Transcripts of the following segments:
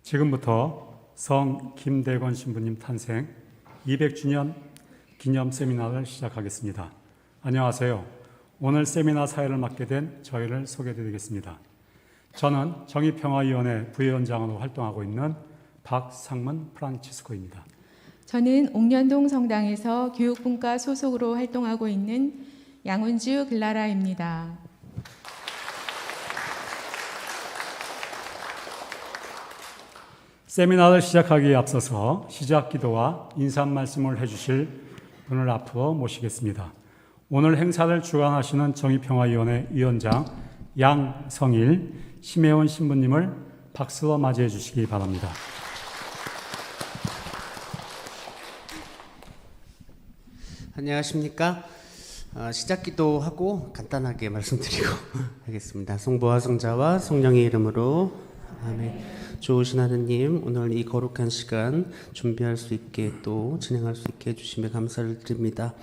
지금부터 성 김대건 신부님 탄생 200주년 기념 세미나를 시작하겠습니다. 안녕하세요. 오늘 세미나 사회를 맡게 된 저희를 소개해드리겠습니다. 저는 정의평화위원회 부위원장으로 활동하고 있는 박상문 프란치스코입니다. 저는 옥년동 성당에서 교육분과 소속으로 활동하고 있는 양은주 글라라입니다. 세미나를 시작하기에 앞서서 시작 기도와 인사 말씀을 해주실 분을 앞으로 모시겠습니다. 오늘 행사를 주관하시는 정의평화위원회 위원장 양성일 심혜원 신부님을 박수로 맞이해 주시기 바랍니다. 안녕하십니까. 시작 기도하고 간단하게 말씀드리고 하겠습니다. 성부와 성자와 성령의 이름으로 아멘. 좋으신 하느님, 오늘 이 거룩한 시간 준비할 수 있게 또 진행할 수 있게 해주심에 감사를 드립니다.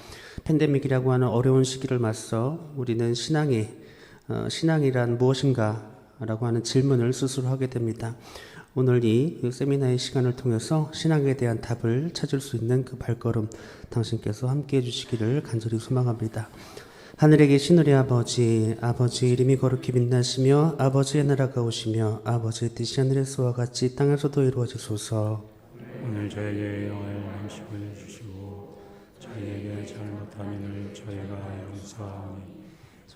팬데믹이라고 하는 어려운 시기를 맞서 우리는 신앙이란 무엇인가 라고 하는 질문을 스스로 하게 됩니다. 오늘 이 세미나의 시간을 통해서 신앙에 대한 답을 찾을 수 있는 그 발걸음 당신께서 함께 해주시기를 간절히 소망합니다. 하늘에 계신 우리 아버지 이름이 거룩히 빛나시며 아버지의 나라가 오시며 아버지의 뜻이 하늘에서와 같이 땅에서도 이루어지소서. 오늘 저에게 영화의 음식을 주시고 저희에게 잘못한 일을 저희가 용서하니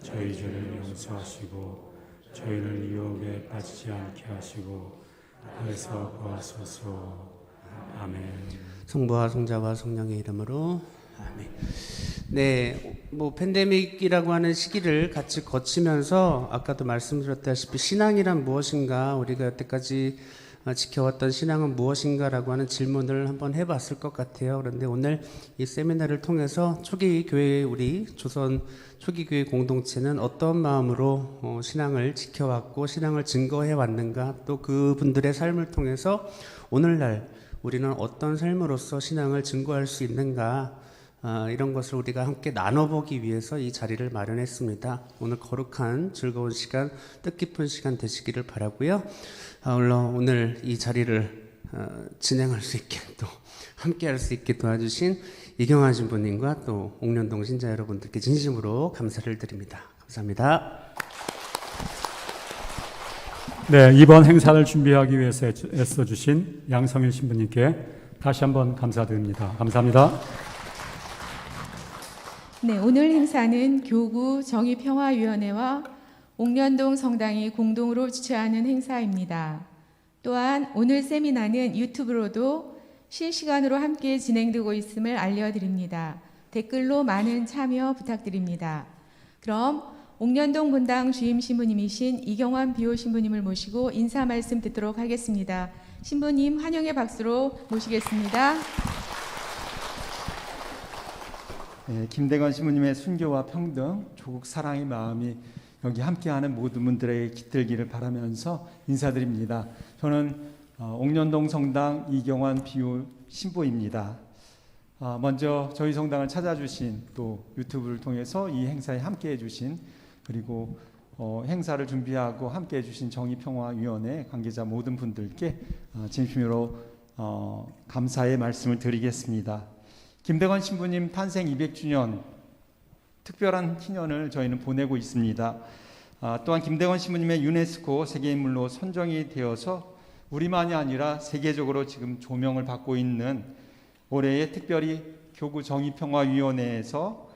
저희 죄를 용서하시고 저희를 유혹에 빠지지 않게 하시고 하에서 구하소서. 아멘. 성부와 성자와 성령의 이름으로 아멘. 네, 팬데믹이라고 하는 시기를 같이 거치면서 아까도 말씀드렸다시피 신앙이란 무엇인가, 우리가 여태까지 지켜왔던 신앙은 무엇인가라고 하는 질문을 한번 해봤을 것 같아요. 그런데 오늘 이 세미나를 통해서 초기 교회, 우리 조선 초기 교회 공동체는 어떤 마음으로 신앙을 지켜왔고 신앙을 증거해 왔는가, 또 그분들의 삶을 통해서 오늘날 우리는 어떤 삶으로서 신앙을 증거할 수 있는가, 이런 것을 우리가 함께 나눠보기 위해서 이 자리를 마련했습니다. 오늘 거룩한 즐거운 시간, 뜻깊은 시간 되시기를 바라고요. 물론 오늘 이 자리를 진행할 수 있게 또 함께 할 수 있게 도와주신 이경환 신부님과 또 옥년동 신자 여러분들께 진심으로 감사를 드립니다. 감사합니다. 네, 이번 행사를 준비하기 위해서 애써주신 양성일 신부님께 다시 한번 감사드립니다. 감사합니다. 네, 오늘 행사는 교구 정의평화위원회와 옥년동 성당이 공동으로 주최하는 행사입니다. 또한 오늘 세미나는 유튜브로도 실시간으로 함께 진행되고 있음을 알려드립니다. 댓글로 많은 참여 부탁드립니다. 그럼 옥년동 본당 주임 신부님이신 이경환 비호 신부님을 모시고 인사 말씀 듣도록 하겠습니다. 신부님 환영의 박수로 모시겠습니다. 네, 김대건 신부님의 순교와 평등, 조국 사랑의 마음이 여기 함께하는 모든 분들에게 깃들기를 바라면서 인사드립니다. 저는 옥년동 성당 이경환 비호 신부입니다. 먼저 저희 성당을 찾아주신, 또 유튜브를 통해서 이 행사에 함께해 주신, 그리고 행사를 준비하고 함께해 주신 정의평화위원회 관계자 모든 분들께 진심으로 감사의 말씀을 드리겠습니다. 김대건 신부님 탄생 200주년 특별한 기념을 저희는 보내고 있습니다. 또한 김대건 신부님의 유네스코 세계인물로 선정이 되어서 우리만이 아니라 세계적으로 지금 조명을 받고 있는 올해의 특별히 교구 정의평화위원회에서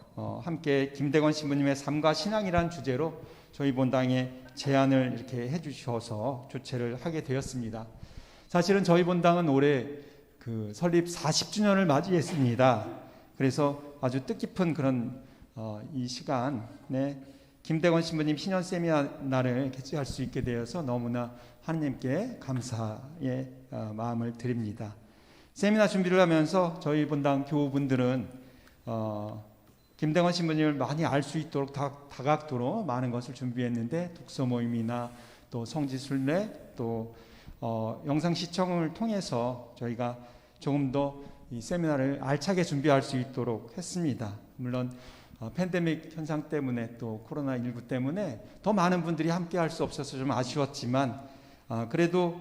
함께 김대건 신부님의 삶과 신앙이라는 주제로 저희 본당에 제안을 이렇게 해주셔서 주최를 하게 되었습니다. 사실은 저희 본당은 올해 설립 40주년을 맞이했습니다. 그래서 아주 뜻깊은 그런 이 시간에 김대건 신부님 신년 세미나를 개최할 수 있게 되어서 너무나 하느님께 감사의 마음을 드립니다. 세미나 준비를 하면서 저희 본당 교우분들은 김대건 신부님을 많이 알 수 있도록 다각도로 많은 것을 준비했는데, 독서 모임이나 또 성지순례, 또 영상 시청을 통해서 저희가 조금 더 이 세미나를 알차게 준비할 수 있도록 했습니다. 물론 팬데믹 현상 때문에 또 코로나19 때문에 더 많은 분들이 함께 할 수 없어서 좀 아쉬웠지만 그래도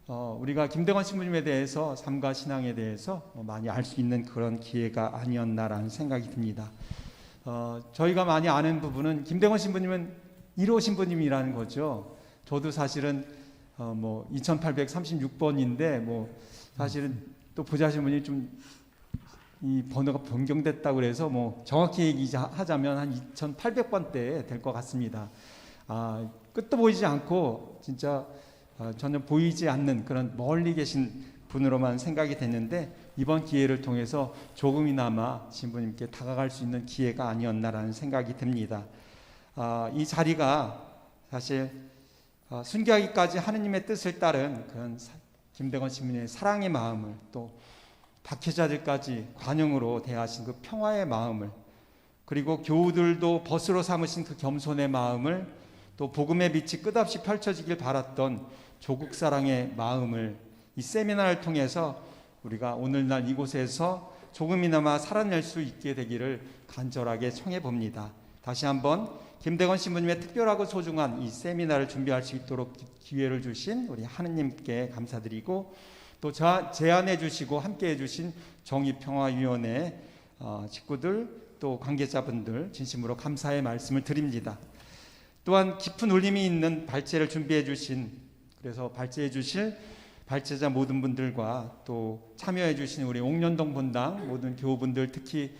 우리가 김대건 신부님에 대해서 삶과 신앙에 대해서 많이 알 수 있는 그런 기회가 아니었나라는 생각이 듭니다. 저희가 많이 아는 부분은 김대건 신부님은 1호 신부님이라는 거죠. 저도 사실은 2836번인데 사실은 또 보좌하신 분이 좀 이 번호가 변경됐다고 그래서 정확히 얘기하자면 한 2800번대 될 것 같습니다. 끝도 보이지 않고 진짜 전혀 보이지 않는 그런 멀리 계신 분으로만 생각이 됐는데 이번 기회를 통해서 조금이나마 신부님께 다가갈 수 있는 기회가 아니었나라는 생각이 듭니다. 이 자리가 사실 순교하기까지 하느님의 뜻을 따른 그런 김대건 신부님의 사랑의 마음을 또 박해자들까지 관용으로 대하신 그 평화의 마음을 그리고 교우들도 벗으로 삼으신 그 겸손의 마음을 또 복음의 빛이 끝없이 펼쳐지길 바랐던 조국 사랑의 마음을 이 세미나를 통해서 우리가 오늘날 이곳에서 조금이나마 살아낼 수 있게 되기를 간절하게 청해 봅니다. 다시 한번 김대건 신부님의 특별하고 소중한 이 세미나를 준비할 수 있도록 기회를 주신 우리 하느님께 감사드리고 또 제안해 주시고 함께해 주신 정의평화위원회 식구들 또 관계자분들 진심으로 감사의 말씀을 드립니다. 또한 깊은 울림이 있는 발제를 준비해 주신 그래서 발제해 주실 발제자 모든 분들과 또 참여해 주신 우리 옥년동 본당 모든 교우분들 특히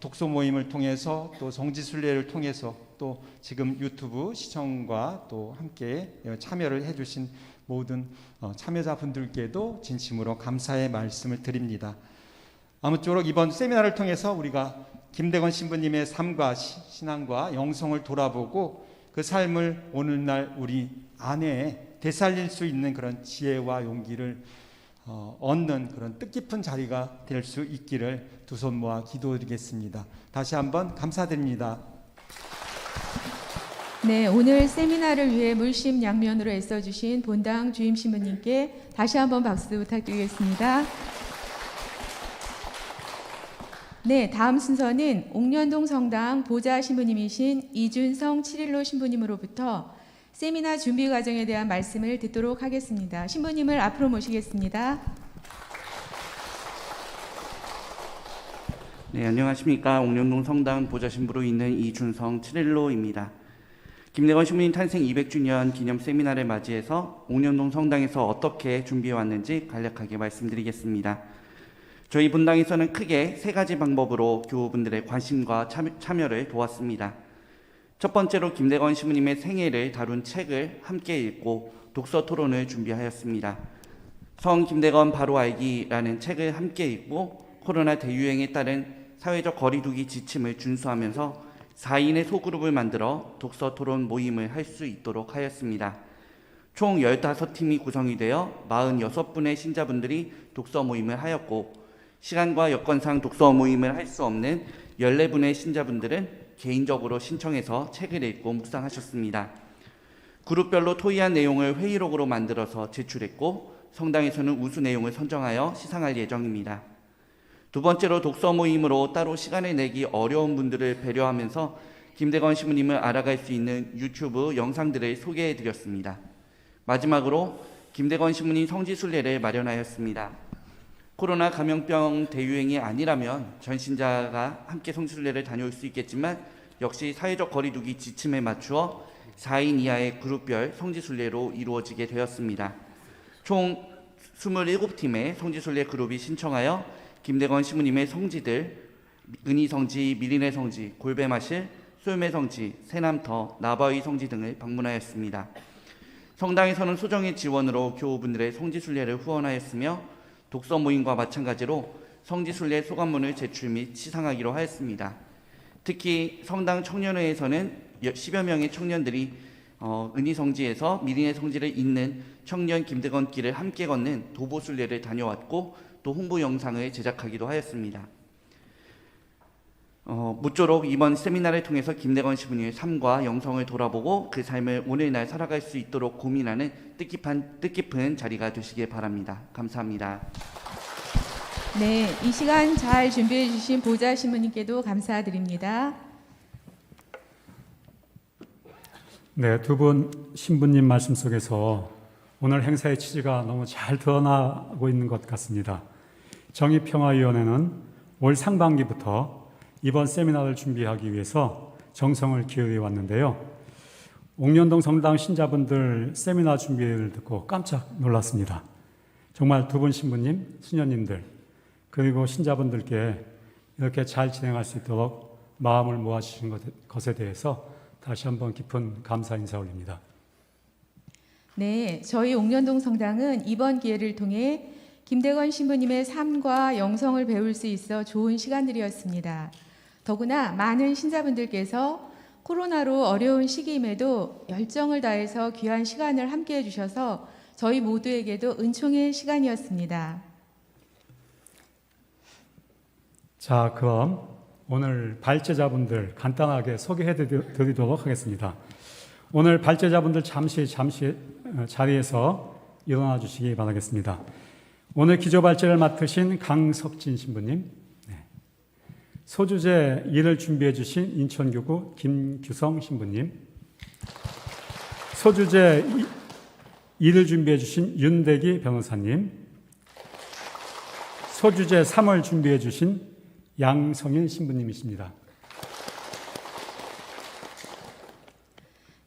독서 모임을 통해서 또 성지순례를 통해서 또 지금 유튜브 시청과 또 함께 참여를 해 주신 모든 참여자분들께도 진심으로 감사의 말씀을 드립니다. 아무쪼록 이번 세미나를 통해서 우리가 김대건 신부님의 삶과 신앙과 영성을 돌아보고 그 삶을 오늘날 우리 안에 되살릴 수 있는 그런 지혜와 용기를 얻는 그런 뜻깊은 자리가 될 수 있기를 두 손 모아 기도드리겠습니다. 다시 한번 감사드립니다. 네, 오늘 세미나를 위해 물심양면으로 애써주신 본당 주임 신부님께 다시 한번 박수 부탁드리겠습니다. 네, 다음 순서는 옥년동 성당 보좌 신부님이신 이준성 7일로 신부님으로부터 세미나 준비 과정에 대한 말씀을 듣도록 하겠습니다. 신부님을 앞으로 모시겠습니다. 네, 안녕하십니까. 옥년동 성당 보좌 신부로 있는 이준성 7일로입니다. 김대건 신부님 탄생 200주년 기념 세미나를 맞이해서 옥년동 성당에서 어떻게 준비해 왔는지 간략하게 말씀드리겠습니다. 저희 본당에서는 크게 3가지 방법으로 교우분들의 관심과 참여를 도왔습니다. 첫 번째로 김대건 신부님의 생애를 다룬 책을 함께 읽고 독서 토론을 준비하였습니다. 성 김대건 바로 알기라는 책을 함께 읽고 코로나 대유행에 따른 사회적 거리두기 지침을 준수하면서 4인의 소그룹을 만들어 독서 토론 모임을 할 수 있도록 하였습니다. 총 15팀이 구성이 되어 46분의 신자분들이 독서 모임을 하였고 시간과 여건상 독서 모임을 할 수 없는 14분의 신자분들은 개인적으로 신청해서 책을 읽고 묵상하셨습니다. 그룹별로 토의한 내용을 회의록으로 만들어서 제출했고 성당에서는 우수 내용을 선정하여 시상할 예정입니다. 두 번째로 독서 모임으로 따로 시간을 내기 어려운 분들을 배려하면서 김대건 신부님을 알아갈 수 있는 유튜브 영상들을 소개해 드렸습니다. 마지막으로 김대건 신부님 성지순례를 마련하였습니다. 코로나 감염병 대유행이 아니라면 전신자가 함께 성지순례를 다녀올 수 있겠지만 역시 사회적 거리두기 지침에 맞추어 4인 이하의 그룹별 성지순례로 이루어지게 되었습니다. 총 27팀의 성지순례 그룹이 신청하여 김대건 신부님의 성지들 은희성지, 미린의 성지, 골배마실, 쏠매 성지, 새남터, 나바위 성지 등을 방문하였습니다. 성당에서는 소정의 지원으로 교우분들의 성지순례를 후원하였으며 독서 모임과 마찬가지로 성지순례 소감문을 제출 및 시상하기로 하였습니다. 특히 성당 청년회에서는 10여 명의 청년들이 은희성지에서 미린의 성지를 잇는 청년 김대건 길을 함께 걷는 도보순례를 다녀왔고 또 홍보 영상을 제작하기도 하였습니다. 무쪼록 이번 세미나를 통해서 김대건 신부님의 삶과 영성을 돌아보고 그 삶을 오늘날 살아갈 수 있도록 고민하는 뜻깊은 자리가 되시길 바랍니다. 감사합니다. 네, 이 시간 잘 준비해 주신 보좌 신부님께도 감사드립니다. 네, 두 분 신부님 말씀 속에서 오늘 행사의 취지가 너무 잘 드러나고 있는 것 같습니다. 정의평화위원회는 올 상반기부터 이번 세미나를 준비하기 위해서 정성을 기울여 왔는데요. 옥년동 성당 신자분들 세미나 준비를 듣고 깜짝 놀랐습니다. 정말 두 분 신부님, 수녀님들, 그리고 신자분들께 이렇게 잘 진행할 수 있도록 마음을 모아주신 것에 대해서 다시 한번 깊은 감사 인사 올립니다. 네, 저희 옥년동 성당은 이번 기회를 통해 김대건 신부님의 삶과 영성을 배울 수 있어 좋은 시간들이었습니다. 더구나 많은 신자분들께서 코로나로 어려운 시기임에도 열정을 다해서 귀한 시간을 함께해 주셔서 저희 모두에게도 은총의 시간이었습니다. 자, 그럼 오늘 발제자분들 간단하게 소개해 드리도록 하겠습니다. 오늘 발제자분들 잠시 자리에서 일어나 주시기 바라겠습니다. 오늘 기조 발제를 맡으신 강석진 신부님, 소주제 2를 준비해 주신 인천교구 김규성 신부님, 소주제 2를 준비해 주신 윤대기 변호사님, 소주제 3을 준비해 주신 양성일 신부님이십니다.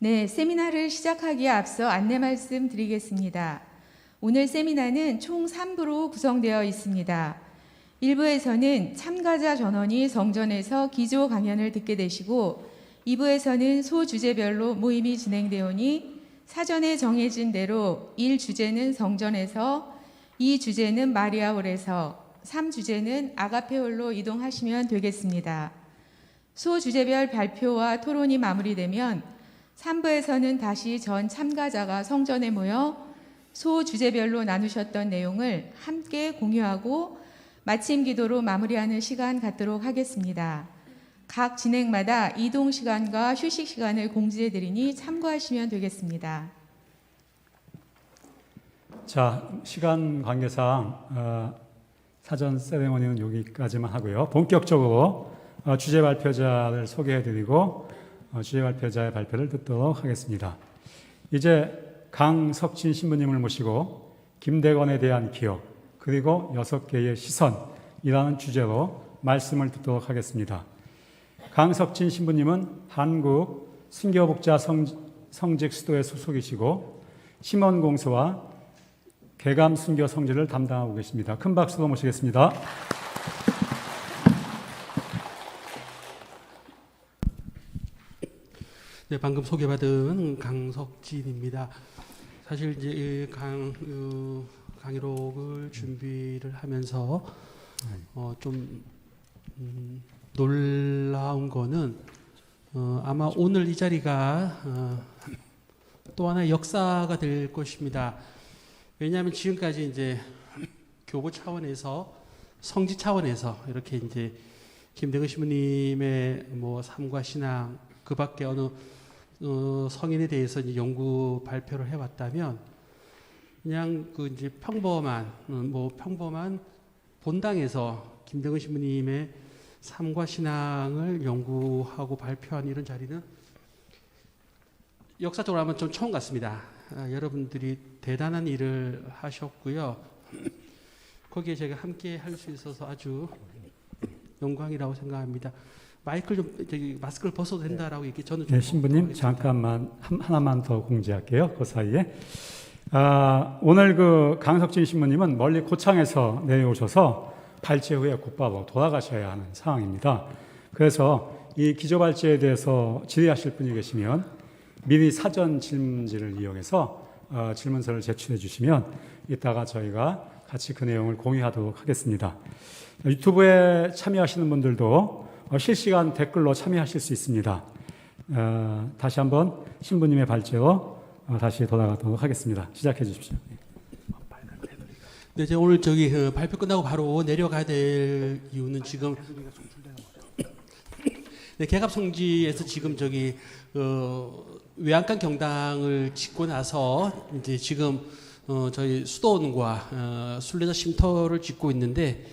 네, 세미나를 시작하기에 앞서 안내 말씀 드리겠습니다. 오늘 세미나는 총 3부로 구성되어 있습니다. 1부에서는 참가자 전원이 성전에서 기조 강연을 듣게 되시고 2부에서는 소주제별로 모임이 진행되오니 사전에 정해진 대로 1주제는 성전에서, 2주제는 마리아홀에서, 3주제는 아가페홀로 이동하시면 되겠습니다. 소주제별 발표와 토론이 마무리되면 3부에서는 다시 전 참가자가 성전에 모여 소주제별로 나누셨던 내용을 함께 공유하고 마침 기도로 마무리하는 시간 갖도록 하겠습니다. 각 진행마다 이동 시간과 휴식 시간을 공지해 드리니 참고하시면 되겠습니다. 자, 시간 관계상 사전 세레머니는 여기까지만 하고요. 본격적으로 주제 발표자를 소개해 드리고 주제 발표자의 발표를 듣도록 하겠습니다. 이제 강석진 신부님을 모시고 김대건에 대한 기억 그리고 6개의 시선이라는 주제로 말씀을 듣도록 하겠습니다. 강석진 신부님은 한국 순교복자 성직 수도의 소속이시고 심원공소와 개감 순교 성지를 담당하고 계십니다. 큰 박수로 모시겠습니다. 네, 방금 소개받은 강석진입니다. 사실 이제 강의록을 준비를 하면서 좀 놀라운 거는 아마 오늘 이 자리가 또 하나의 역사가 될 것입니다. 왜냐하면 지금까지 이제 교부 차원에서 성지 차원에서 이렇게 이제 김대건 신부님의 뭐 삶과 신앙 그 밖에 어느 성인에 대해서 이제 연구 발표를 해왔다면 그냥 그 이제 평범한 본당에서 김대건 신부님의 삶과 신앙을 연구하고 발표한 이런 자리는 역사적으로 하면 좀 처음 같습니다. 여러분들이 대단한 일을 하셨고요. 거기에 제가 함께 할 수 있어서 아주 영광이라고 생각합니다. 마스크를 벗어도 된다라고 얘기 저는 좀 신부님 잠깐만 하나만 더 공지할게요. 그 사이에 오늘 그 강석진 신부님은 멀리 고창에서 내려오셔서 발제 후에 곧바로 돌아가셔야 하는 상황입니다. 그래서 이 기조 발제에 대해서 질의하실 분이 계시면 미리 사전 질문지를 이용해서 질문서를 제출해 주시면 이따가 저희가 같이 그 내용을 공유하도록 하겠습니다. 유튜브에 참여하시는 분들도 실시간 댓글로 참여하실 수 있습니다. 다시 한번 신부님의 발제로 다시 돌아가도록 하겠습니다. 시작해 주십시오. 네, 제가 오늘 발표 끝나고 바로 내려가야 될 이유는 지금 네, 개갑성지에서 지금 외양간 경당을 짓고 나서 이제 지금 저희 수도원과 순례자 쉼터를 짓고 있는데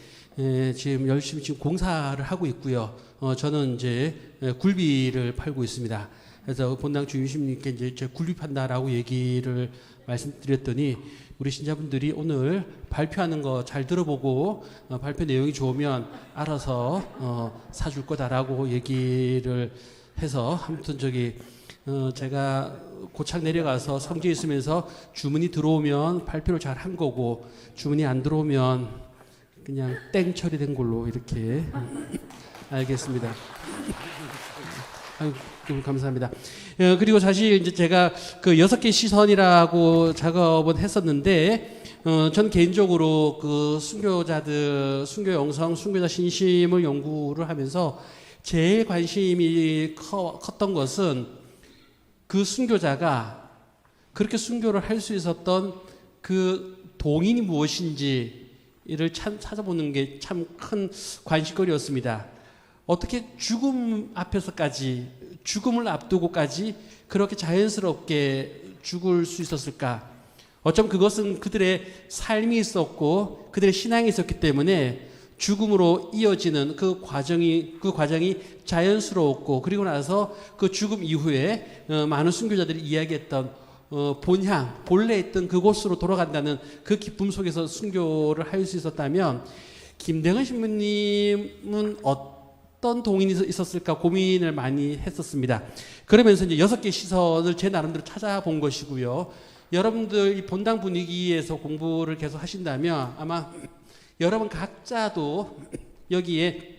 지금 열심히 공사를 하고 있고요. 저는 이제 굴비를 팔고 있습니다. 그래서 본당 주임님께 이제 제가 굴립한다라고 얘기를 말씀드렸더니 우리 신자분들이 오늘 발표하는 거 잘 들어보고 발표 내용이 좋으면 알아서 사줄 거다라고 얘기를 해서 아무튼 제가 고창 내려가서 성지에 있으면서 주문이 들어오면 발표를 잘 한 거고 주문이 안 들어오면 그냥 땡 처리된 걸로 이렇게 알겠습니다. 아유, 감사합니다. 그리고 사실 이제 제가 그 6개 시선이라고 작업은 했었는데, 전 개인적으로 그 순교자들, 순교 영성, 순교자 신심을 연구를 하면서 제일 관심이 컸던 것은 그 순교자가 그렇게 순교를 할 수 있었던 그 동인이 무엇인지를 찾아보는 게 참 큰 관심거리였습니다. 어떻게 죽음 앞에서까지, 죽음을 앞두고까지 그렇게 자연스럽게 죽을 수 있었을까? 어쩜 그것은 그들의 삶이 있었고 그들의 신앙이 있었기 때문에 죽음으로 이어지는 그 과정이 자연스러웠고, 그리고 나서 그 죽음 이후에 많은 순교자들이 이야기했던 본향, 본래 있던 그곳으로 돌아간다는 그 기쁨 속에서 순교를 할 수 있었다면, 김대건 신부님은 어떤 동인이 있었을까 고민을 많이 했었습니다. 그러면서 이제 6개 시선을 제 나름대로 찾아본 것이고요. 여러분들 이 본당 분위기에서 공부를 계속 하신다면 아마 여러분 각자도 여기에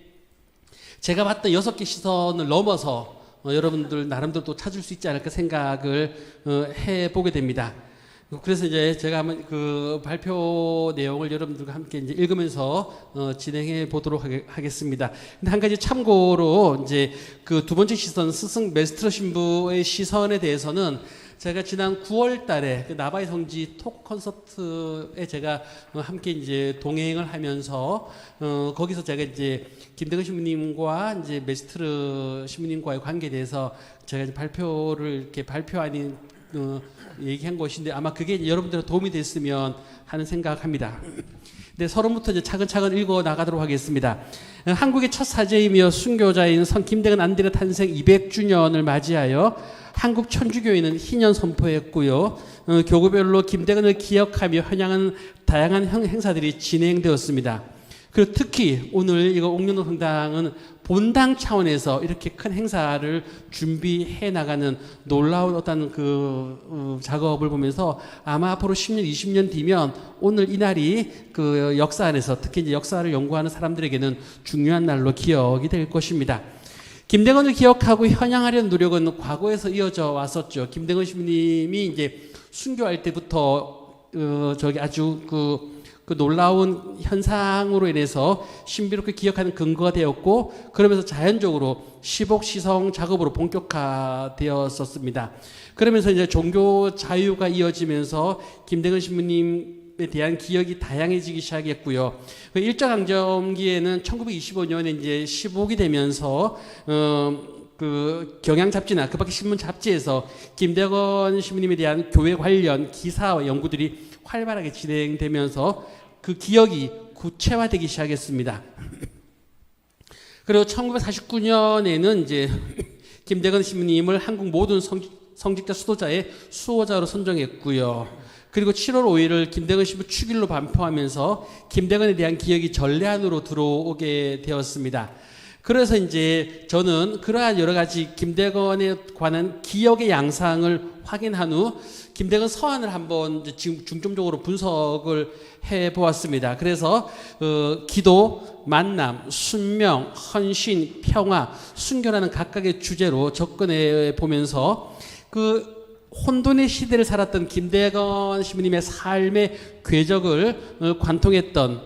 제가 봤던 6개 시선을 넘어서 여러분들 나름대로 또 찾을 수 있지 않을까 생각을 해보게 됩니다. 그래서 이제 제가 한번 그 발표 내용을 여러분들과 함께 이제 읽으면서 진행해 보도록 하겠습니다. 근데 한 가지 참고로 이제 그 두 번째 시선, 스승 메스트러 신부의 시선에 대해서는 제가 지난 9월 달에 그 나바이 성지 톡 콘서트에 제가 함께 이제 동행을 하면서 거기서 제가 이제 김대건 신부님과 이제 메스트르 신부님과의 관계에 대해서 제가 이제 발표 아닌 얘기한 것인데 아마 그게 여러분들의 도움이 됐으면 하는 생각합니다. 네, 서론부터 이제 차근차근 읽어 나가도록 하겠습니다. 한국의 첫 사제이며 순교자인 성 김대건 안디의 탄생 200주년을 맞이하여 한국 천주교회는 희년 선포했고요. 교구별로 김대건을 기억하며 환영하는 다양한 행사들이 진행되었습니다. 그리고 특히 오늘 이거 옥년동 성당은 본당 차원에서 이렇게 큰 행사를 준비해 나가는 놀라운 어떤 그 작업을 보면서 아마 앞으로 10년, 20년 뒤면 오늘 이 날이 그 역사 안에서 특히 이제 역사를 연구하는 사람들에게는 중요한 날로 기억이 될 것입니다. 김대건을 기억하고 현양하려는 노력은 과거에서 이어져 왔었죠. 김대건 신부님이 이제 순교할 때부터 아주 그 놀라운 현상으로 인해서 신비롭게 기억하는 근거가 되었고, 그러면서 자연적으로 시복시성 작업으로 본격화되었었습니다. 그러면서 이제 종교 자유가 이어지면서 김대건 신부님에 대한 기억이 다양해지기 시작했고요. 일제강점기에는 1925년에 이제 시복이 되면서 그 경향 잡지나 그 밖에 신문 잡지에서 김대건 신부님에 대한 교회 관련 기사와 연구들이 활발하게 진행되면서 그 기억이 구체화되기 시작했습니다. 그리고 1949년에는 이제 김대건 신부님을 한국 모든 성직자 수도자의 수호자로 선정했고요. 그리고 7월 5일을 김대건 신부 축일로 반포하면서 김대건에 대한 기억이 전례안으로 들어오게 되었습니다. 그래서 이제 저는 그러한 여러 가지 김대건에 관한 기억의 양상을 확인한 후 김대건 서한을 한번 지금 중점적으로 분석을 해 보았습니다. 그래서 기도, 만남, 순명, 헌신, 평화, 순교라는 각각의 주제로 접근해 보면서 그 혼돈의 시대를 살았던 김대건 신부님의 삶의 궤적을 관통했던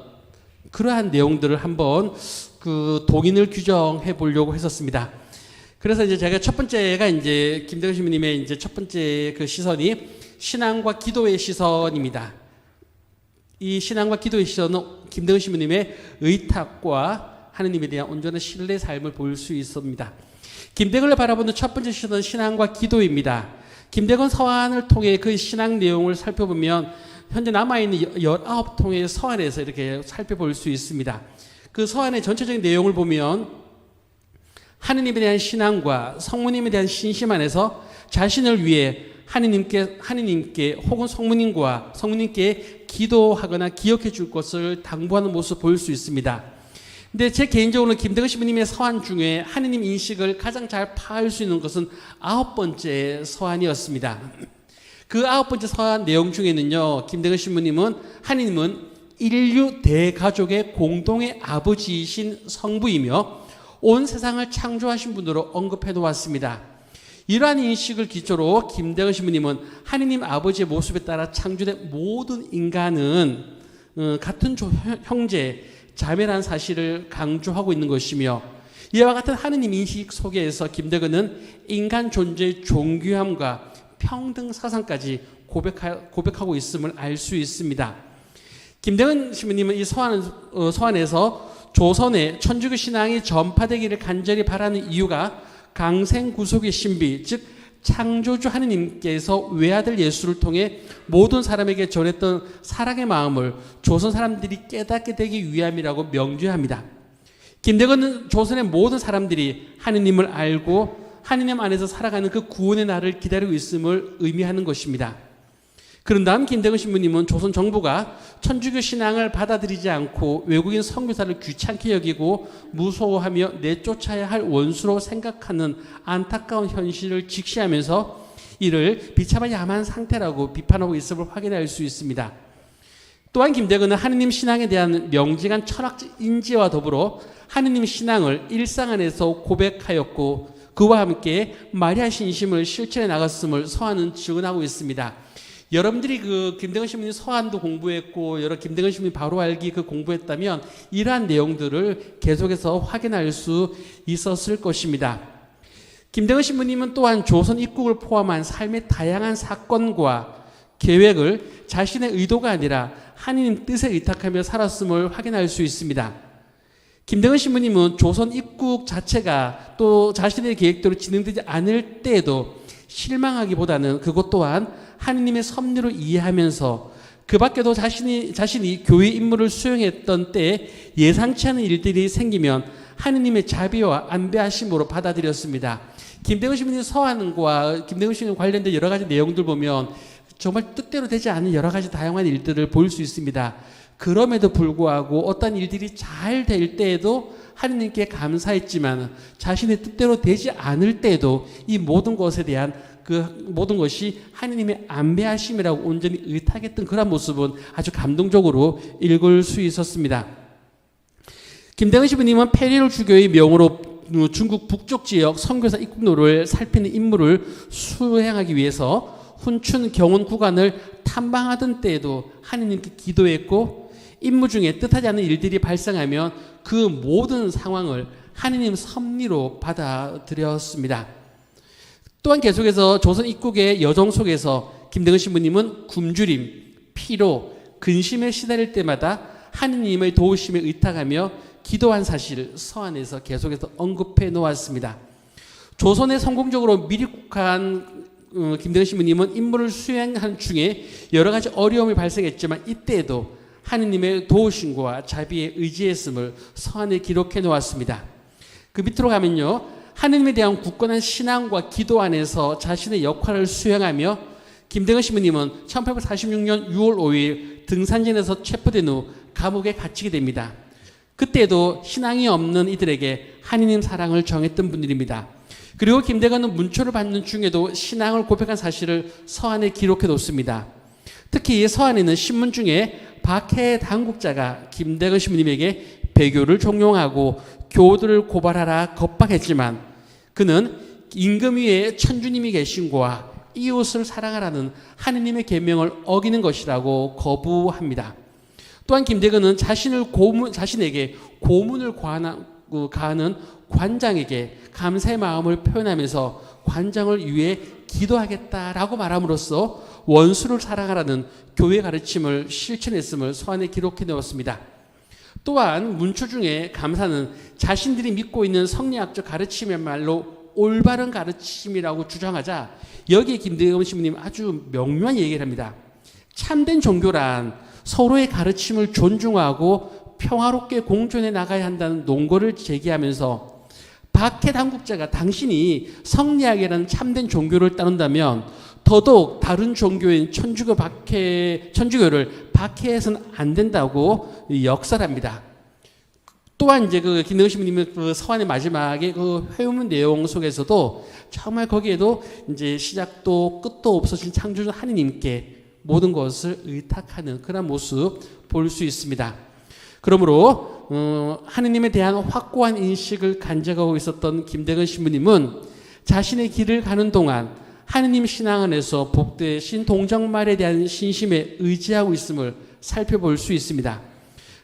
그러한 내용들을 한번 그 동인을 규정해 보려고 했었습니다. 그래서 이제 제가 첫 번째가 이제 김대건 신부님의 이제 첫 번째 그 시선이 신앙과 기도의 시선입니다. 이 신앙과 기도의 시선은 김대건 신부님의 의탁과 하느님에 대한 온전한 신뢰의 삶을 볼 수 있습니다. 김대건을 바라보는 첫 번째 시선은 신앙과 기도입니다. 김대건 서한을 통해 그 신앙 내용을 살펴보면 현재 남아있는 19통의 서한에서 이렇게 살펴볼 수 있습니다. 그 서한의 전체적인 내용을 보면 하느님에 대한 신앙과 성모님에 대한 신심 안에서 자신을 위해 하느님께 혹은 성모님께 기도하거나 기억해 줄 것을 당부하는 모습을 보일 수 있습니다. 근데 제 개인적으로는 김대건 신부님의 서한 중에 하느님 인식을 가장 잘 파악할 수 있는 것은 9번째 서한이었습니다. 그 9번째 서한 내용 중에는요, 김대건 신부님은 하느님은 인류 대가족의 공동의 아버지이신 성부이며 온 세상을 창조하신 분으로 언급해 놓았습니다. 이러한 인식을 기초로 김대건 신부님은 하느님 아버지의 모습에 따라 창조된 모든 인간은 같은 형제, 자매라는 사실을 강조하고 있는 것이며, 이와 같은 하느님 인식 속에서 김대건은 인간 존재의 존귀함과 평등 사상까지 고백하고 있음을 알 수 있습니다. 김대건 신부님은 이 서한에서 조선의 천주교 신앙이 전파되기를 간절히 바라는 이유가 강생구속의 신비, 즉 창조주 하느님께서 외아들 예수를 통해 모든 사람에게 전했던 사랑의 마음을 조선 사람들이 깨닫게 되기 위함이라고 명주합니다. 김대건은 조선의 모든 사람들이 하느님을 알고 하느님 안에서 살아가는 그 구원의 날을 기다리고 있음을 의미하는 것입니다. 그런 다음 김대건 신부님은 조선 정부가 천주교 신앙을 받아들이지 않고 외국인 선교사를 귀찮게 여기고 무서워하며 내쫓아야 할 원수로 생각하는 안타까운 현실을 직시하면서 이를 비참한 야만 상태라고 비판하고 있음을 확인할 수 있습니다. 또한 김대건은 하느님 신앙에 대한 명징한 철학적 인지와 더불어 하느님 신앙을 일상 안에서 고백하였고 그와 함께 마리아 신심을 실천해 나갔음을 서한은 증언하고 있습니다. 여러분들이 그 김대건 신부님 서한도 공부했고 여러 김대건 신부님 바로 알기 그 공부했다면 이러한 내용들을 계속해서 확인할 수 있었을 것입니다. 김대건 신부님은 또한 조선 입국을 포함한 삶의 다양한 사건과 계획을 자신의 의도가 아니라 하느님 뜻에 의탁하며 살았음을 확인할 수 있습니다. 김대건 신부님은 조선 입국 자체가 또 자신의 계획대로 진행되지 않을 때에도 실망하기보다는 그것 또한 하느님의 섭리로 이해하면서 그 밖에도 자신이 교회 임무를 수행했던 때에 예상치 않은 일들이 생기면 하느님의 자비와 안배하심으로 받아들였습니다. 김대건 신부님 서한과 김대건 신부님 관련된 여러 가지 내용들 보면 정말 뜻대로 되지 않은 여러 가지 다양한 일들을 볼 수 있습니다. 그럼에도 불구하고 어떤 일들이 잘 될 때에도 하느님께 감사했지만 자신의 뜻대로 되지 않을 때에도 이 모든 것에 대한 그 모든 것이 하느님의 안배하심이라고 온전히 의탁했던 그런 모습은 아주 감동적으로 읽을 수 있었습니다. 김대건 신부님은 페리올 주교의 명으로 중국 북쪽 지역 선교사 입국로를 살피는 임무를 수행하기 위해서 훈춘 경원 구간을 탐방하던 때에도 하느님께 기도했고 임무 중에 뜻하지 않은 일들이 발생하면 그 모든 상황을 하느님 섭리로 받아들였습니다. 또한 계속해서 조선 입국의 여정 속에서 김대건 신부님은 굶주림, 피로, 근심에 시달릴 때마다 하느님의 도우심에 의탁하며 기도한 사실을 서한에서 계속해서 언급해 놓았습니다. 조선에 성공적으로 미립국한 김대건 신부님은 임무를 수행한 중에 여러 가지 어려움이 발생했지만 이때에도 하느님의 도우심과 자비에 의지했음을 서한에 기록해 놓았습니다. 그 밑으로 가면요. 하느님에 대한 굳건한 신앙과 기도 안에서 자신의 역할을 수행하며 김대건 신부님은 1846년 6월 5일 등산진에서 체포된 후 감옥에 갇히게 됩니다. 그때도 신앙이 없는 이들에게 하느님 사랑을 정했던 분들입니다. 그리고 김대건은 문초를 받는 중에도 신앙을 고백한 사실을 서한에 기록해 놓습니다. 특히 이 서한에는 신문 중에 박해 당국자가 김대건 신부님에게 배교를 종용하고 교우들을 고발하라 겁박했지만 그는 임금 위에 천주님이 계신과 이웃을 사랑하라는 하느님의 계명을 어기는 것이라고 거부합니다. 또한 김대건은 자신에게 고문을 가하는 관장에게 감사의 마음을 표현하면서 관장을 위해 기도하겠다라고 말함으로써 원수를 사랑하라는 교회 가르침을 실천했음을 서한에 기록해 놓았습니다. 또한 문초 중에 감사는 자신들이 믿고 있는 성리학적 가르침이야말로 올바른 가르침이라고 주장하자 여기에 김대건 신부님 아주 명료한 얘기를 합니다. 참된 종교란 서로의 가르침을 존중하고 평화롭게 공존해 나가야 한다는 논거를 제기하면서 박해 당국자가 당신이 성리학이라는 참된 종교를 따른다면 더더욱 다른 종교인 천주교를 박해해서는 안 된다고 역설합니다. 또한 이제 그 김대건 신부님의 그 서한의 마지막에 그 회문 내용 속에서도 정말 거기에도 이제 시작도 끝도 없으신 창조주 하느님께 모든 것을 의탁하는 그런 모습 볼 수 있습니다. 그러므로 하느님에 대한 확고한 인식을 간직하고 있었던 김대건 신부님은 자신의 길을 가는 동안 하느님 신앙 안에서 복되신 동정말에 대한 신심에 의지하고 있음을 살펴볼 수 있습니다.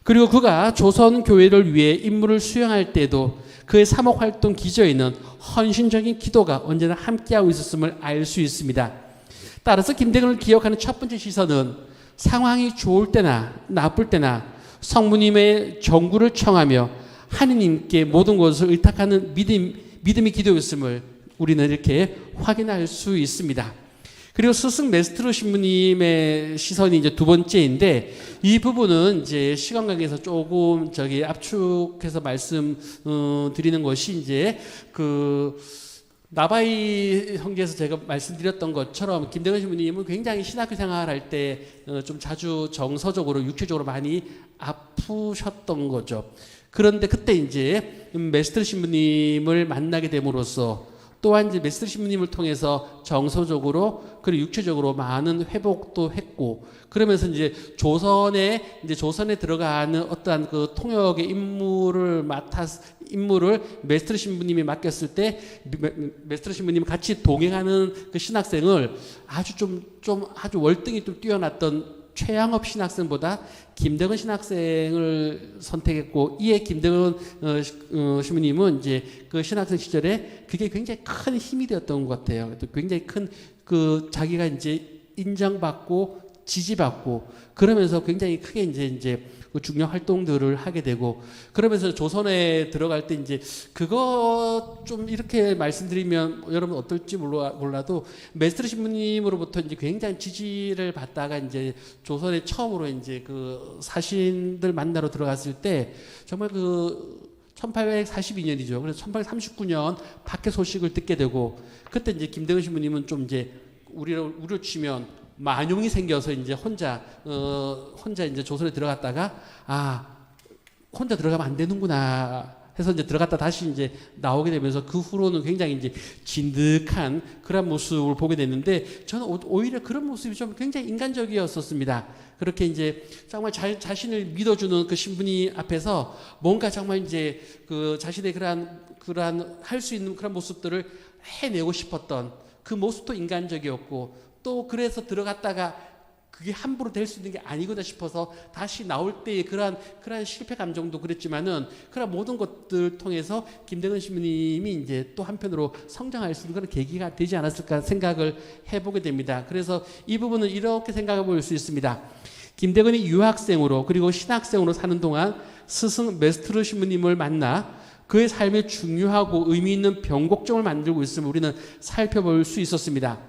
그리고 그가 조선 교회를 위해 임무를 수행할 때도 그의 사목활동 기저에는 헌신적인 기도가 언제나 함께하고 있었음을 알 수 있습니다. 따라서 김대건을 기억하는 첫 번째 시선은 상황이 좋을 때나 나쁠 때나 성부님의 정구를 청하며 하느님께 모든 것을 의탁하는 믿음의 기도였음을 우리는 이렇게 확인할 수 있습니다. 그리고 스승 메스트로 신부님의 시선이 이제 두 번째인데 이 부분은 이제 시간 관계에서 조금 압축해서 말씀 드리는 것이 이제 그 나바이 형제에서 제가 말씀드렸던 것처럼 김대건 신부님은 굉장히 신학교 생활할 때 좀 자주 정서적으로 육체적으로 많이 아프셨던 거죠. 그런데 그때 이제 메스트로 신부님을 만나게 됨으로써 또한 이제 메스트로 신부님을 통해서 정서적으로 그리고 육체적으로 많은 회복도 했고 그러면서 이제 조선에 들어가는 어떠한 그 통역의 임무를 메스트로 신부님이 맡겼을 때 메스트로 신부님이 같이 동행하는 그 신학생을 아주 아주 월등히 좀 뛰어났던 최양업 신학생보다 김대건 신학생을 선택했고 이에 김대건 신부님은 이제 그 신학생 시절에 그게 굉장히 큰 힘이 되었던 것 같아요. 또 굉장히 큰 그 자기가 이제 인정받고 지지받고 그러면서 굉장히 크게 이제 그 중요한 활동들을 하게 되고 그러면서 조선에 들어갈 때 이제 그거 좀 이렇게 말씀드리면 여러분 어떨지 몰라도 메스트로 신부님으로부터 이제 굉장히 지지를 받다가 이제 조선에 처음으로 이제 그 사신들 만나러 들어갔을 때 정말 그 1842년이죠. 그래서 1839년 박해 소식을 듣게 되고 그때 이제 김대건 신부님은 좀 이제 우리로 치면 만용이 생겨서 이제 혼자 이제 조선에 들어갔다가 혼자 들어가면 안 되는구나 해서 이제 들어갔다 다시 이제 나오게 되면서 그 후로는 굉장히 이제 진득한 그런 모습을 보게 됐는데 저는 오히려 그런 모습이 좀 굉장히 인간적이었었습니다. 그렇게 이제 정말 자신을 믿어주는 그 신부님 앞에서 뭔가 정말 이제 그 자신의 그러한 할 수 있는 그런 모습들을 해내고 싶었던 그 모습도 인간적이었고 또 그래서 들어갔다가 그게 함부로 될 수 있는 게 아니구나 싶어서 다시 나올 때의 그러한 실패 감정도 그랬지만은 그런 모든 것들 통해서 김대건 신부님이 이제 또 한편으로 성장할 수 있는 그런 계기가 되지 않았을까 생각을 해보게 됩니다. 그래서 이 부분은 이렇게 생각해 볼 수 있습니다. 김대건이 유학생으로 그리고 신학생으로 사는 동안 스승 메스트로 신부님을 만나 그의 삶에 중요하고 의미 있는 변곡점을 만들고 있음을 우리는 살펴볼 수 있었습니다.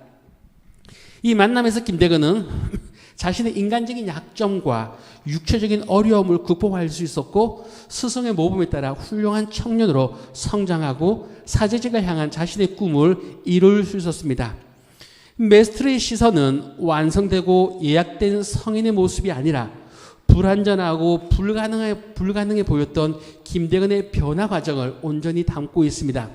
이 만남에서 김대건은 자신의 인간적인 약점과 육체적인 어려움을 극복할 수 있었고 스승의 모범에 따라 훌륭한 청년으로 성장하고 사제직을 향한 자신의 꿈을 이룰 수 있었습니다. 메스트로의 시선은 완성되고 예약된 성인의 모습이 아니라 불완전하고 불가능해 보였던 김대건의 변화 과정을 온전히 담고 있습니다.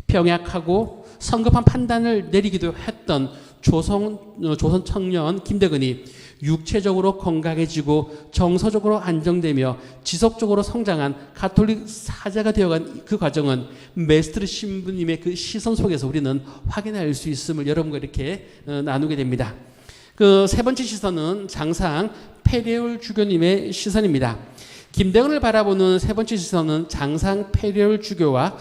병약하고 성급한 판단을 내리기도 했던 조선 청년 김대건이 육체적으로 건강해지고 정서적으로 안정되며 지속적으로 성장한 가톨릭 사자가 되어간 그 과정은 메스트로 신부님의 그 시선 속에서 우리는 확인할 수 있음을 여러분과 이렇게 나누게 됩니다. 그 세 번째 시선은 장상 페레올 주교님의 시선입니다. 김대건을 바라보는 세 번째 시선은 장상 페레올 주교와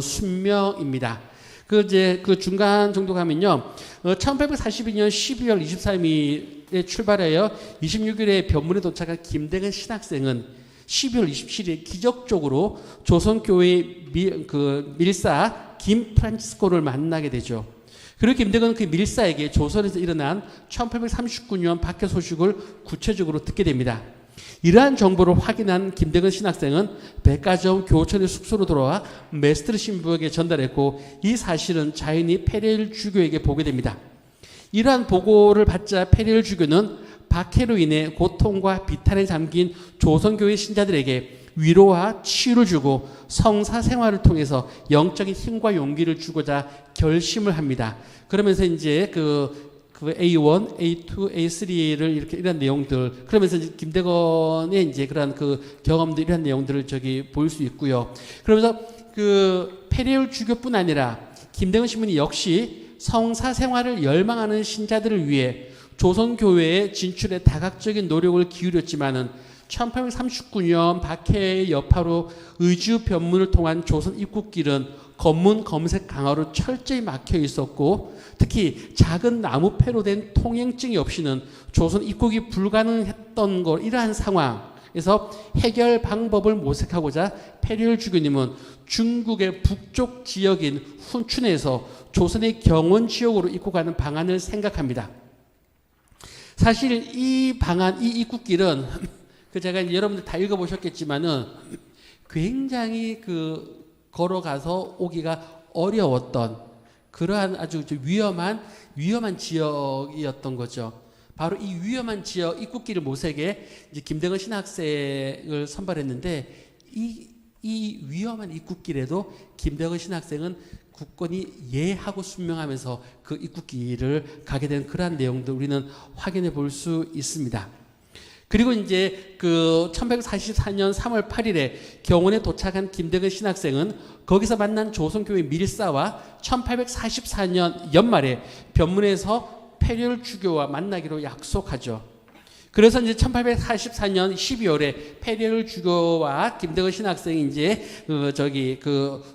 순명입니다. 그 중간 정도 가면요. 1842년 12월 23일에 출발하여 26일에 변문에 도착한 김대건 신학생은 12월 27일에 기적적으로 조선교회 밀사 김 프란치스코를 만나게 되죠. 그리고 김대건은 그 밀사에게 조선에서 일어난 1839년 박해 소식을 구체적으로 듣게 됩니다. 이러한 정보를 확인한 김대건 신학생은 백화점 교천의 숙소로 돌아와 메스트르 신부에게 전달했고 이 사실은 자연히 페레일 주교에게 보게 됩니다. 이러한 보고를 받자 페레일 주교는 박해로 인해 고통과 비탄에 잠긴 조선교회 신자들에게 위로와 치유를 주고 성사 생활을 통해서 영적인 힘과 용기를 주고자 결심을 합니다. 그러면서 이제 그 A1, A2, A3를 이렇게 이런 내용들, 그러면서 이제 김대건의 이제 그런 그 경험들 이런 내용들을 저기 볼 수 있고요. 그러면서 그 페레올 주교뿐 아니라 김대건 신부님 역시 성사 생활을 열망하는 신자들을 위해 조선 교회의 진출에 다각적인 노력을 기울였지만은 1839년 박해의 여파로 의주 변문을 통한 조선 입국길은 검문 검색 강화로 철저히 막혀 있었고 특히 작은 나무패로 된 통행증이 없이는 조선 입국이 불가능했던 것 이러한 상황에서 해결 방법을 모색하고자 페리올 주교님은 중국의 북쪽 지역인 훈춘에서 조선의 경원 지역으로 입국하는 방안을 생각합니다. 사실 이 방안, 이 입국길은 그 제가 여러분들 다 읽어보셨겠지만은 굉장히 그 걸어가서 오기가 어려웠던 그러한 아주 위험한 지역이었던 거죠. 바로 이 위험한 지역 입국길을 모색에 이제 김대건 신학생을 선발했는데 이 위험한 입국길에도 김대건 신학생은 굳건히 예하고 순명하면서 그 입국길을 가게 된 그러한 내용도 우리는 확인해 볼 수 있습니다. 그리고 이제 그 1844년 3월 8일에 경원에 도착한 김대건 신학생은 거기서 만난 조선교회 밀사와 1844년 연말에 변문에서 페리올 주교와 만나기로 약속하죠. 그래서 이제 1844년 12월에 페리올 주교와 김대건 신학생이 이제 그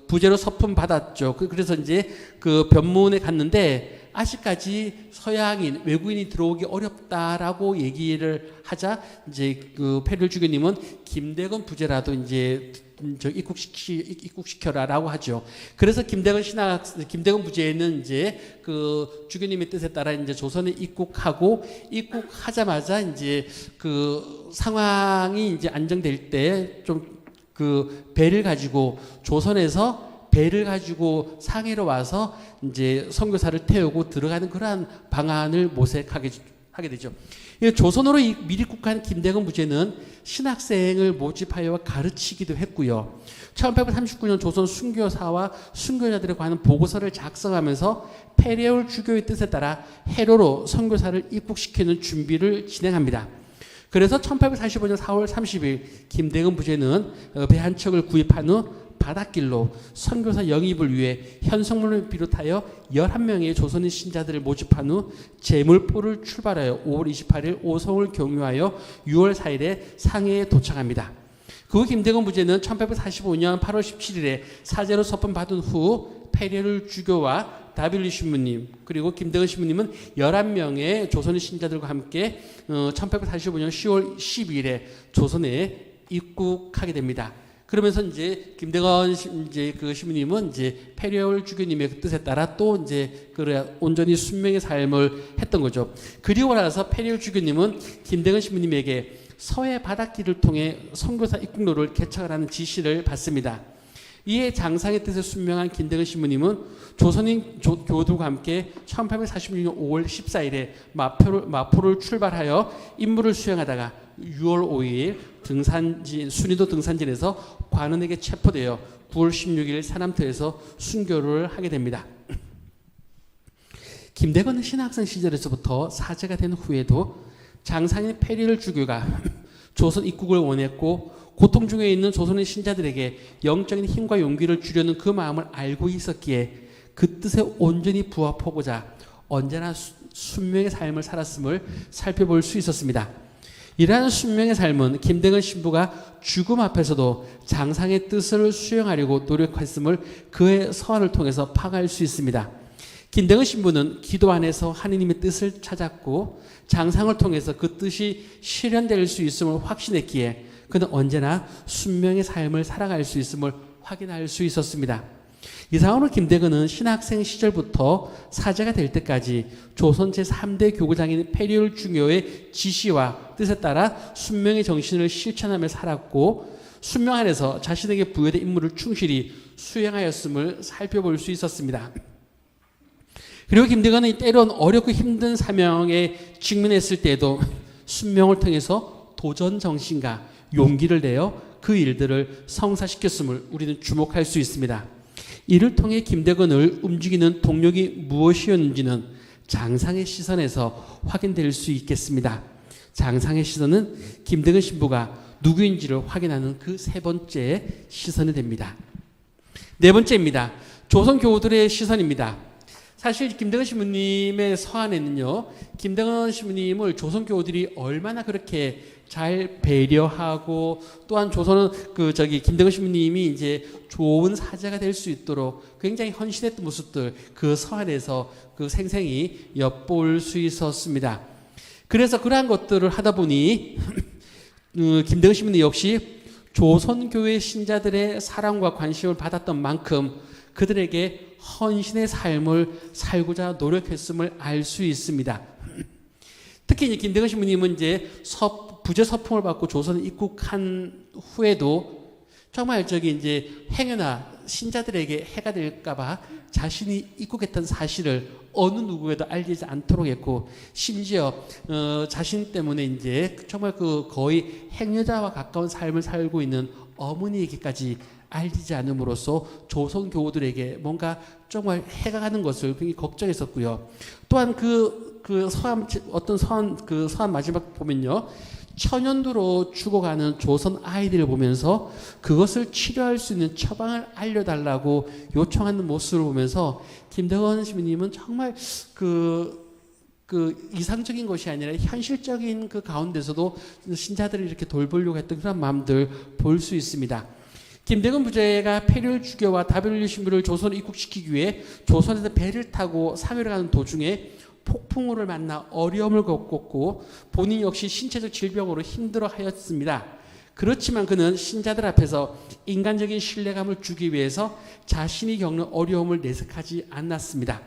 부재로 서품 받았죠. 그래서 이제 그 변문에 갔는데 아직까지 서양인 외국인이 들어오기 어렵다라고 얘기를 하자 이제 그 페리올 주교님은 김대건 부재라도 이제 입국시켜라라고 하죠. 그래서 김대건 부재는 이제 그 주교님의 뜻에 따라 이제 조선에 입국하자마자 이제 그 상황이 이제 안정될 때 좀 그 배를 가지고 상해로 와서 이제 선교사를 태우고 들어가는 그러한 방안을 모색하게 되죠. 조선으로 미입국한 김대건 부재는 신학생을 모집하여 가르치기도 했고요. 1839년 조선 순교사와 순교자들에 관한 보고서를 작성하면서 페레올 주교의 뜻에 따라 해로로 선교사를 입국시키는 준비를 진행합니다. 그래서 1845년 4월 30일 김대건 부재는 배 한 척을 구입한 후 바닷길로 선교사 영입을 위해 현성문을 비롯하여 11명의 조선인 신자들을 모집한 후 제물포를 출발하여 5월 28일 오송을 경유하여 6월 4일에 상해에 도착합니다. 그 후 김대건 부재는 1845년 8월 17일에 사제로 서품 받은 후 페리올 주교와 다빌리 신부님 그리고 김대건 신부님은 11명의 조선인 신자들과 함께 1845년 10월 12일에 조선에 입국하게 됩니다. 그러면서 이제 김대건 이제 그 신부님은 이제 페리올 주교님의 뜻에 따라 또 이제 온전히 순명의 삶을 했던 거죠. 그리고 나서 페리올 주교님은 김대건 신부님에게 서해 바닷길을 통해 선교사 입국로를 개척하라는 지시를 받습니다. 이에 장상의 뜻에 순명한 김대건 신부님은 조선인 교도과 함께 1846년 5월 14일에 마포를 출발하여 임무를 수행하다가 6월 5일 순위도 등산진에서 관원에게 체포되어 9월 16일 사남터에서 순교를 하게 됩니다. 김대건은 신학생 시절에서부터 사제가 된 후에도 장상인 페리올 주교가 조선 입국을 원했고 고통 중에 있는 조선의 신자들에게 영적인 힘과 용기를 주려는 그 마음을 알고 있었기에 그 뜻에 온전히 부합하고자 언제나 순명의 삶을 살았음을 살펴볼 수 있었습니다. 이러한 순명의 삶은 김대건 신부가 죽음 앞에서도 장상의 뜻을 수행하려고 노력했음을 그의 서한을 통해서 파악할 수 있습니다. 김대건 신부는 기도 안에서 하느님의 뜻을 찾았고 장상을 통해서 그 뜻이 실현될 수 있음을 확신했기에 그는 언제나 순명의 삶을 살아갈 수 있음을 확인할 수 있었습니다. 이상으로 김대건은 신학생 시절부터 사제가 될 때까지 조선 제3대 교구장인 패륜 중교의 지시와 뜻에 따라 순명의 정신을 실천하며 살았고 순명 안에서 자신에게 부여된 임무를 충실히 수행하였음을 살펴볼 수 있었습니다. 그리고 김대건은 때론 어렵고 힘든 사명에 직면했을 때에도 순명을 통해서 도전 정신과 용기를 내어 그 일들을 성사시켰음을 우리는 주목할 수 있습니다. 이를 통해 김대건을 움직이는 동력이 무엇이었는지는 장상의 시선에서 확인될 수 있겠습니다. 장상의 시선은 김대건 신부가 누구인지를 확인하는 그 세 번째 시선이 됩니다. 네 번째입니다. 조선 교우들의 시선입니다. 사실 김대건 신부님의 서한에는요, 김대건 신부님을 조선 교우들이 얼마나 그렇게 잘 배려하고 또한 조선은 김대건 신부님이 이제 좋은 사제가 될 수 있도록 굉장히 헌신했던 모습들 그 서한에서 생생히 엿볼 수 있었습니다. 그래서 그러한 것들을 하다 보니 김대건 신부님 역시 조선교회 신자들의 사랑과 관심을 받았던 만큼 그들에게 헌신의 삶을 살고자 노력했음을 알 수 있습니다. 특히 이제 김대건 신부님은 이제 부재 서풍을 받고 조선에 입국한 후에도 정말 이제 행여나 신자들에게 해가 될까봐 자신이 입국했던 사실을 어느 누구에도 알리지 않도록 했고, 심지어 자신 때문에 이제 정말 거의 행여자와 가까운 삶을 살고 있는 어머니에게까지 알리지 않음으로써 조선 교우들에게 뭔가 정말 해가 가는 것을 굉장히 걱정했었고요. 또한 서한 마지막 보면요, 천연두로 죽어가는 조선 아이들을 보면서 그것을 치료할 수 있는 처방을 알려달라고 요청하는 모습을 보면서 김대건 신부님은 정말 이상적인 것이 아니라 현실적인 그 가운데서도 신자들을 이렇게 돌보려고 했던 그런 마음들 볼 수 있습니다. 김대건 부제가 패륜 주교와 다변류 신부를 조선에 입국시키기 위해 조선에서 배를 타고 상해를 가는 도중에 폭풍우를 만나 어려움을 겪었고 본인 역시 신체적 질병으로 힘들어하였습니다. 그렇지만 그는 신자들 앞에서 인간적인 신뢰감을 주기 위해서 자신이 겪는 어려움을 내색하지 않았습니다.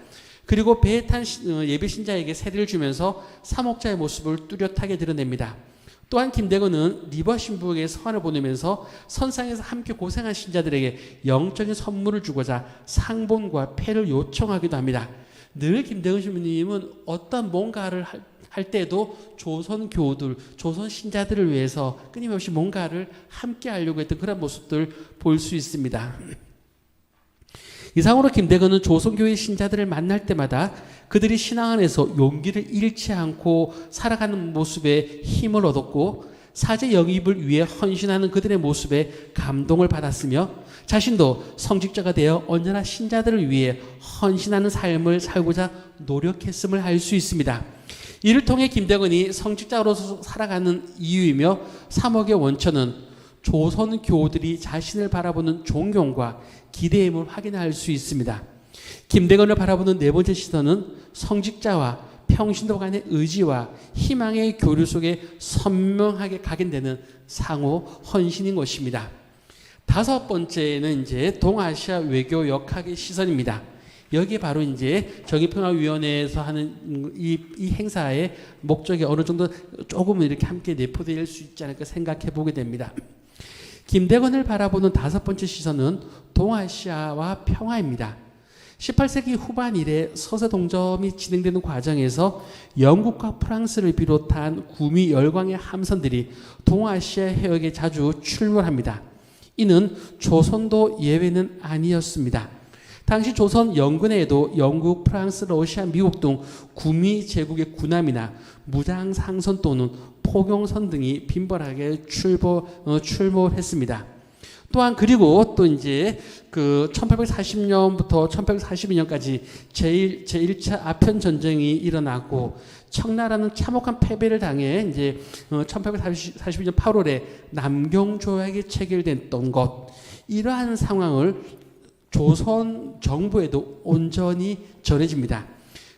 그리고 배에 탄 예배 신자에게 세례를 주면서 사목자의 모습을 뚜렷하게 드러냅니다. 또한 김대건은 리버 신부에게 서한을 보내면서 선상에서 함께 고생한 신자들에게 영적인 선물을 주고자 상본과 패를 요청하기도 합니다. 늘 김대건 신부님은 어떤 뭔가를 할 때도 조선 교우들, 조선 신자들을 위해서 끊임없이 뭔가를 함께 하려고 했던 그런 모습들 볼 수 있습니다. 이상으로 김대건은 조선교회 신자들을 만날 때마다 그들이 신앙 안에서 용기를 잃지 않고 살아가는 모습에 힘을 얻었고 사제 영입을 위해 헌신하는 그들의 모습에 감동을 받았으며 자신도 성직자가 되어 언제나 신자들을 위해 헌신하는 삶을 살고자 노력했음을 알 수 있습니다. 이를 통해 김대건이 성직자로서 살아가는 이유이며 사목의 원천은 조선 교우들이 자신을 바라보는 존경과 기대임을 확인할 수 있습니다. 김대건을 바라보는 네 번째 시선은 성직자와 평신도 간의 의지와 희망의 교류 속에 선명하게 각인되는 상호 헌신인 것입니다. 다섯 번째는 이제 동아시아 외교 역학의 시선입니다. 여기에 바로 이제 정의평화위원회에서 하는 이 행사의 목적이 어느 정도 조금 이렇게 함께 내포될 수 있지 않을까 생각해 보게 됩니다. 김대건을 바라보는 다섯 번째 시선은 동아시아와 평화입니다. 18세기 후반 이래 서세동점이 진행되는 과정에서 영국과 프랑스를 비롯한 구미 열강의 함선들이 동아시아 해역에 자주 출몰합니다. 이는 조선도 예외는 아니었습니다. 당시 조선 영근에도 영국, 프랑스, 러시아, 미국 등 구미 제국의 군함이나 무장 상선 또는 포경선 등이 빈번하게 출몰했습니다. 또한 그리고 또 이제 1840년부터 1842년까지 제1차 아편 전쟁이 일어났고 청나라는 참혹한 패배를 당해 이제 1842년 8월에 남경 조약이 체결됐던 것, 이러한 상황을 조선 정부에도 온전히 전해집니다.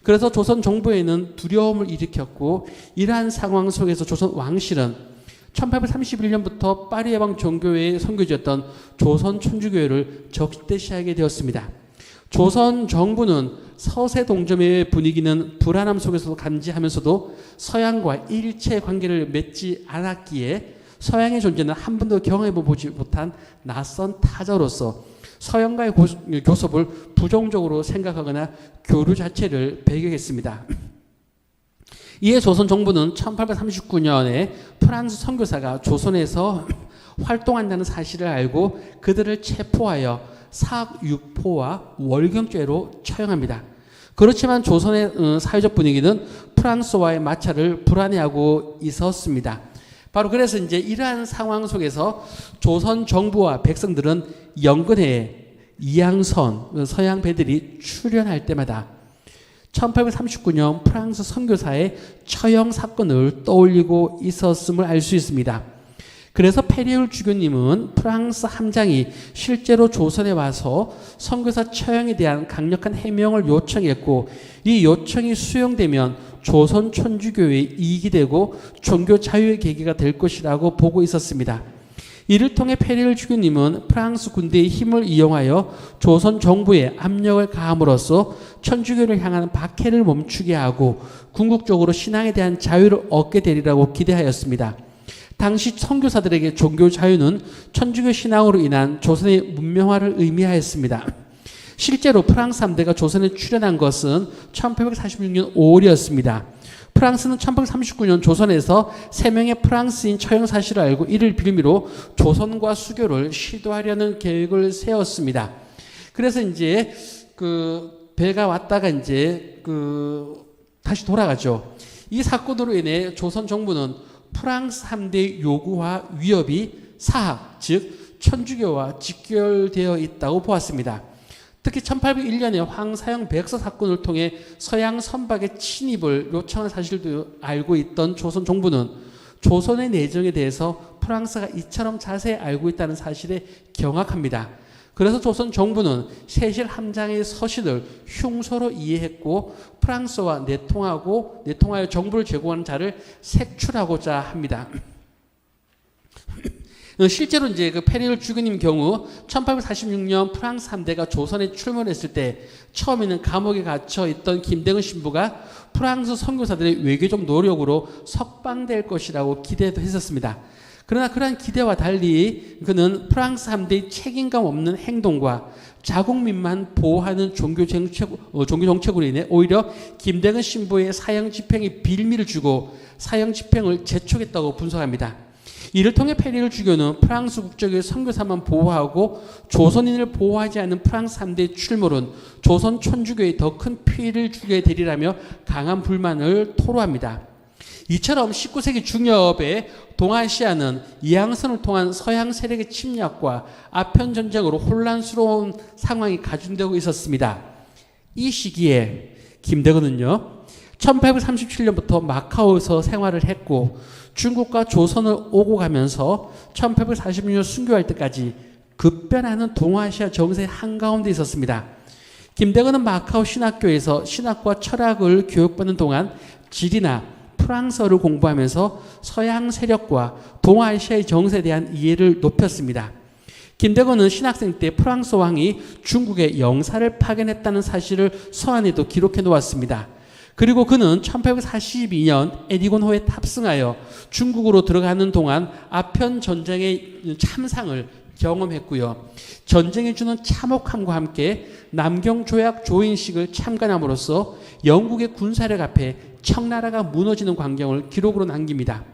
그래서 조선 정부에는 두려움을 일으켰고 이러한 상황 속에서 조선 왕실은 1831년부터 파리 해방 종교회의 선교지였던 조선 천주교회를 적대시하게 되었습니다. 조선 정부는 서세 동점의 분위기는 불안함 속에서도 감지하면서도 서양과 일체 관계를 맺지 않았기에 서양의 존재는 한 번도 경험해보지 못한 낯선 타자로서 서양과의 교섭을 부정적으로 생각하거나 교류 자체를 배격했습니다. 이에 조선 정부는 1839년에 프랑스 선교사가 조선에서 활동한다는 사실을 알고 그들을 체포하여 사육포와 월경죄로 처형합니다. 그렇지만 조선의 사회적 분위기는 프랑스와의 마찰을 불안해하고 있었습니다. 바로 그래서 이제 이러한 상황 속에서 조선 정부와 백성들은 연근해에 이양선 서양 배들이 출현할 때마다 1839년 프랑스 선교사의 처형 사건을 떠올리고 있었음을 알 수 있습니다. 그래서 페리올 주교님은 프랑스 함장이 실제로 조선에 와서 선교사 처형에 대한 강력한 해명을 요청했고 이 요청이 수용되면 조선 천주교의 이익이 되고 종교 자유의 계기가 될 것이라고 보고 있었습니다. 이를 통해 페리올 주교님은 프랑스 군대의 힘을 이용하여 조선 정부에 압력을 가함으로써 천주교를 향한 박해를 멈추게 하고 궁극적으로 신앙에 대한 자유를 얻게 되리라고 기대하였습니다. 당시 선교사들에게 종교 자유는 천주교 신앙으로 인한 조선의 문명화를 의미하였습니다. 실제로 프랑스 함대가 조선에 출현한 것은 1846년 5월이었습니다. 프랑스는 1839년 조선에서 3명의 프랑스인 처형 사실을 알고 이를 빌미로 조선과 수교를 시도하려는 계획을 세웠습니다. 그래서 이제 그 배가 왔다가 이제 다시 돌아가죠. 이 사건으로 인해 조선 정부는 프랑스 함대의 요구와 위협이 사학, 즉 천주교와 직결되어 있다고 보았습니다. 특히 1801년에 황사형 백서 사건을 통해 서양 선박의 침입을 요청한 사실도 알고 있던 조선 정부는 조선의 내정에 대해서 프랑스가 이처럼 자세히 알고 있다는 사실에 경악합니다. 그래서 조선 정부는 세실 함장의 서신을 흉소로 이해했고 프랑스와 내통하여 정보를 제공하는 자를 색출하고자 합니다. 실제로 이제 그 페리올 주교님 경우 1846년 프랑스 함대가 조선에 출몰했을 때 처음에는 감옥에 갇혀 있던 김대근 신부가 프랑스 선교사들의 외교적 노력으로 석방될 것이라고 기대도 했었습니다. 그러나 그러한 기대와 달리 그는 프랑스 함대의 책임감 없는 행동과 자국민만 보호하는 종교 정책으로 인해 오히려 김대근 신부의 사형 집행에 빌미를 주고 사형 집행을 재촉했다고 분석합니다. 이를 통해 페리올 주교는 프랑스 국적의 선교사만 보호하고 조선인을 보호하지 않는 프랑스 함대의 출몰은 조선 천주교에 더 큰 피해를 주게 되리라며 강한 불만을 토로합니다. 이처럼 19세기 중엽에 동아시아는 이양선을 통한 서양 세력의 침략과 아편 전쟁으로 혼란스러운 상황이 가중되고 있었습니다. 이 시기에 김대근은요 1837년부터 마카오에서 생활을 했고 중국과 조선을 오고 가면서 1846년 순교할 때까지 급변하는 동아시아 정세의 한가운데 있었습니다. 김대근은 마카오 신학교에서 신학과 철학을 교육받는 동안 지리나 프랑스어를 공부하면서 서양 세력과 동아시아의 정세에 대한 이해를 높였습니다. 김대근은 신학생 때 프랑스 왕이 중국에 영사를 파견했다는 사실을 서한에도 기록해 놓았습니다. 그리고 그는 1842년 에디곤호에 탑승하여 중국으로 들어가는 동안 아편 전쟁의 참상을 경험했고요. 전쟁에 주는 참혹함과 함께 남경조약 조인식을 참관함으로써 영국의 군사력 앞에 청나라가 무너지는 광경을 기록으로 남깁니다.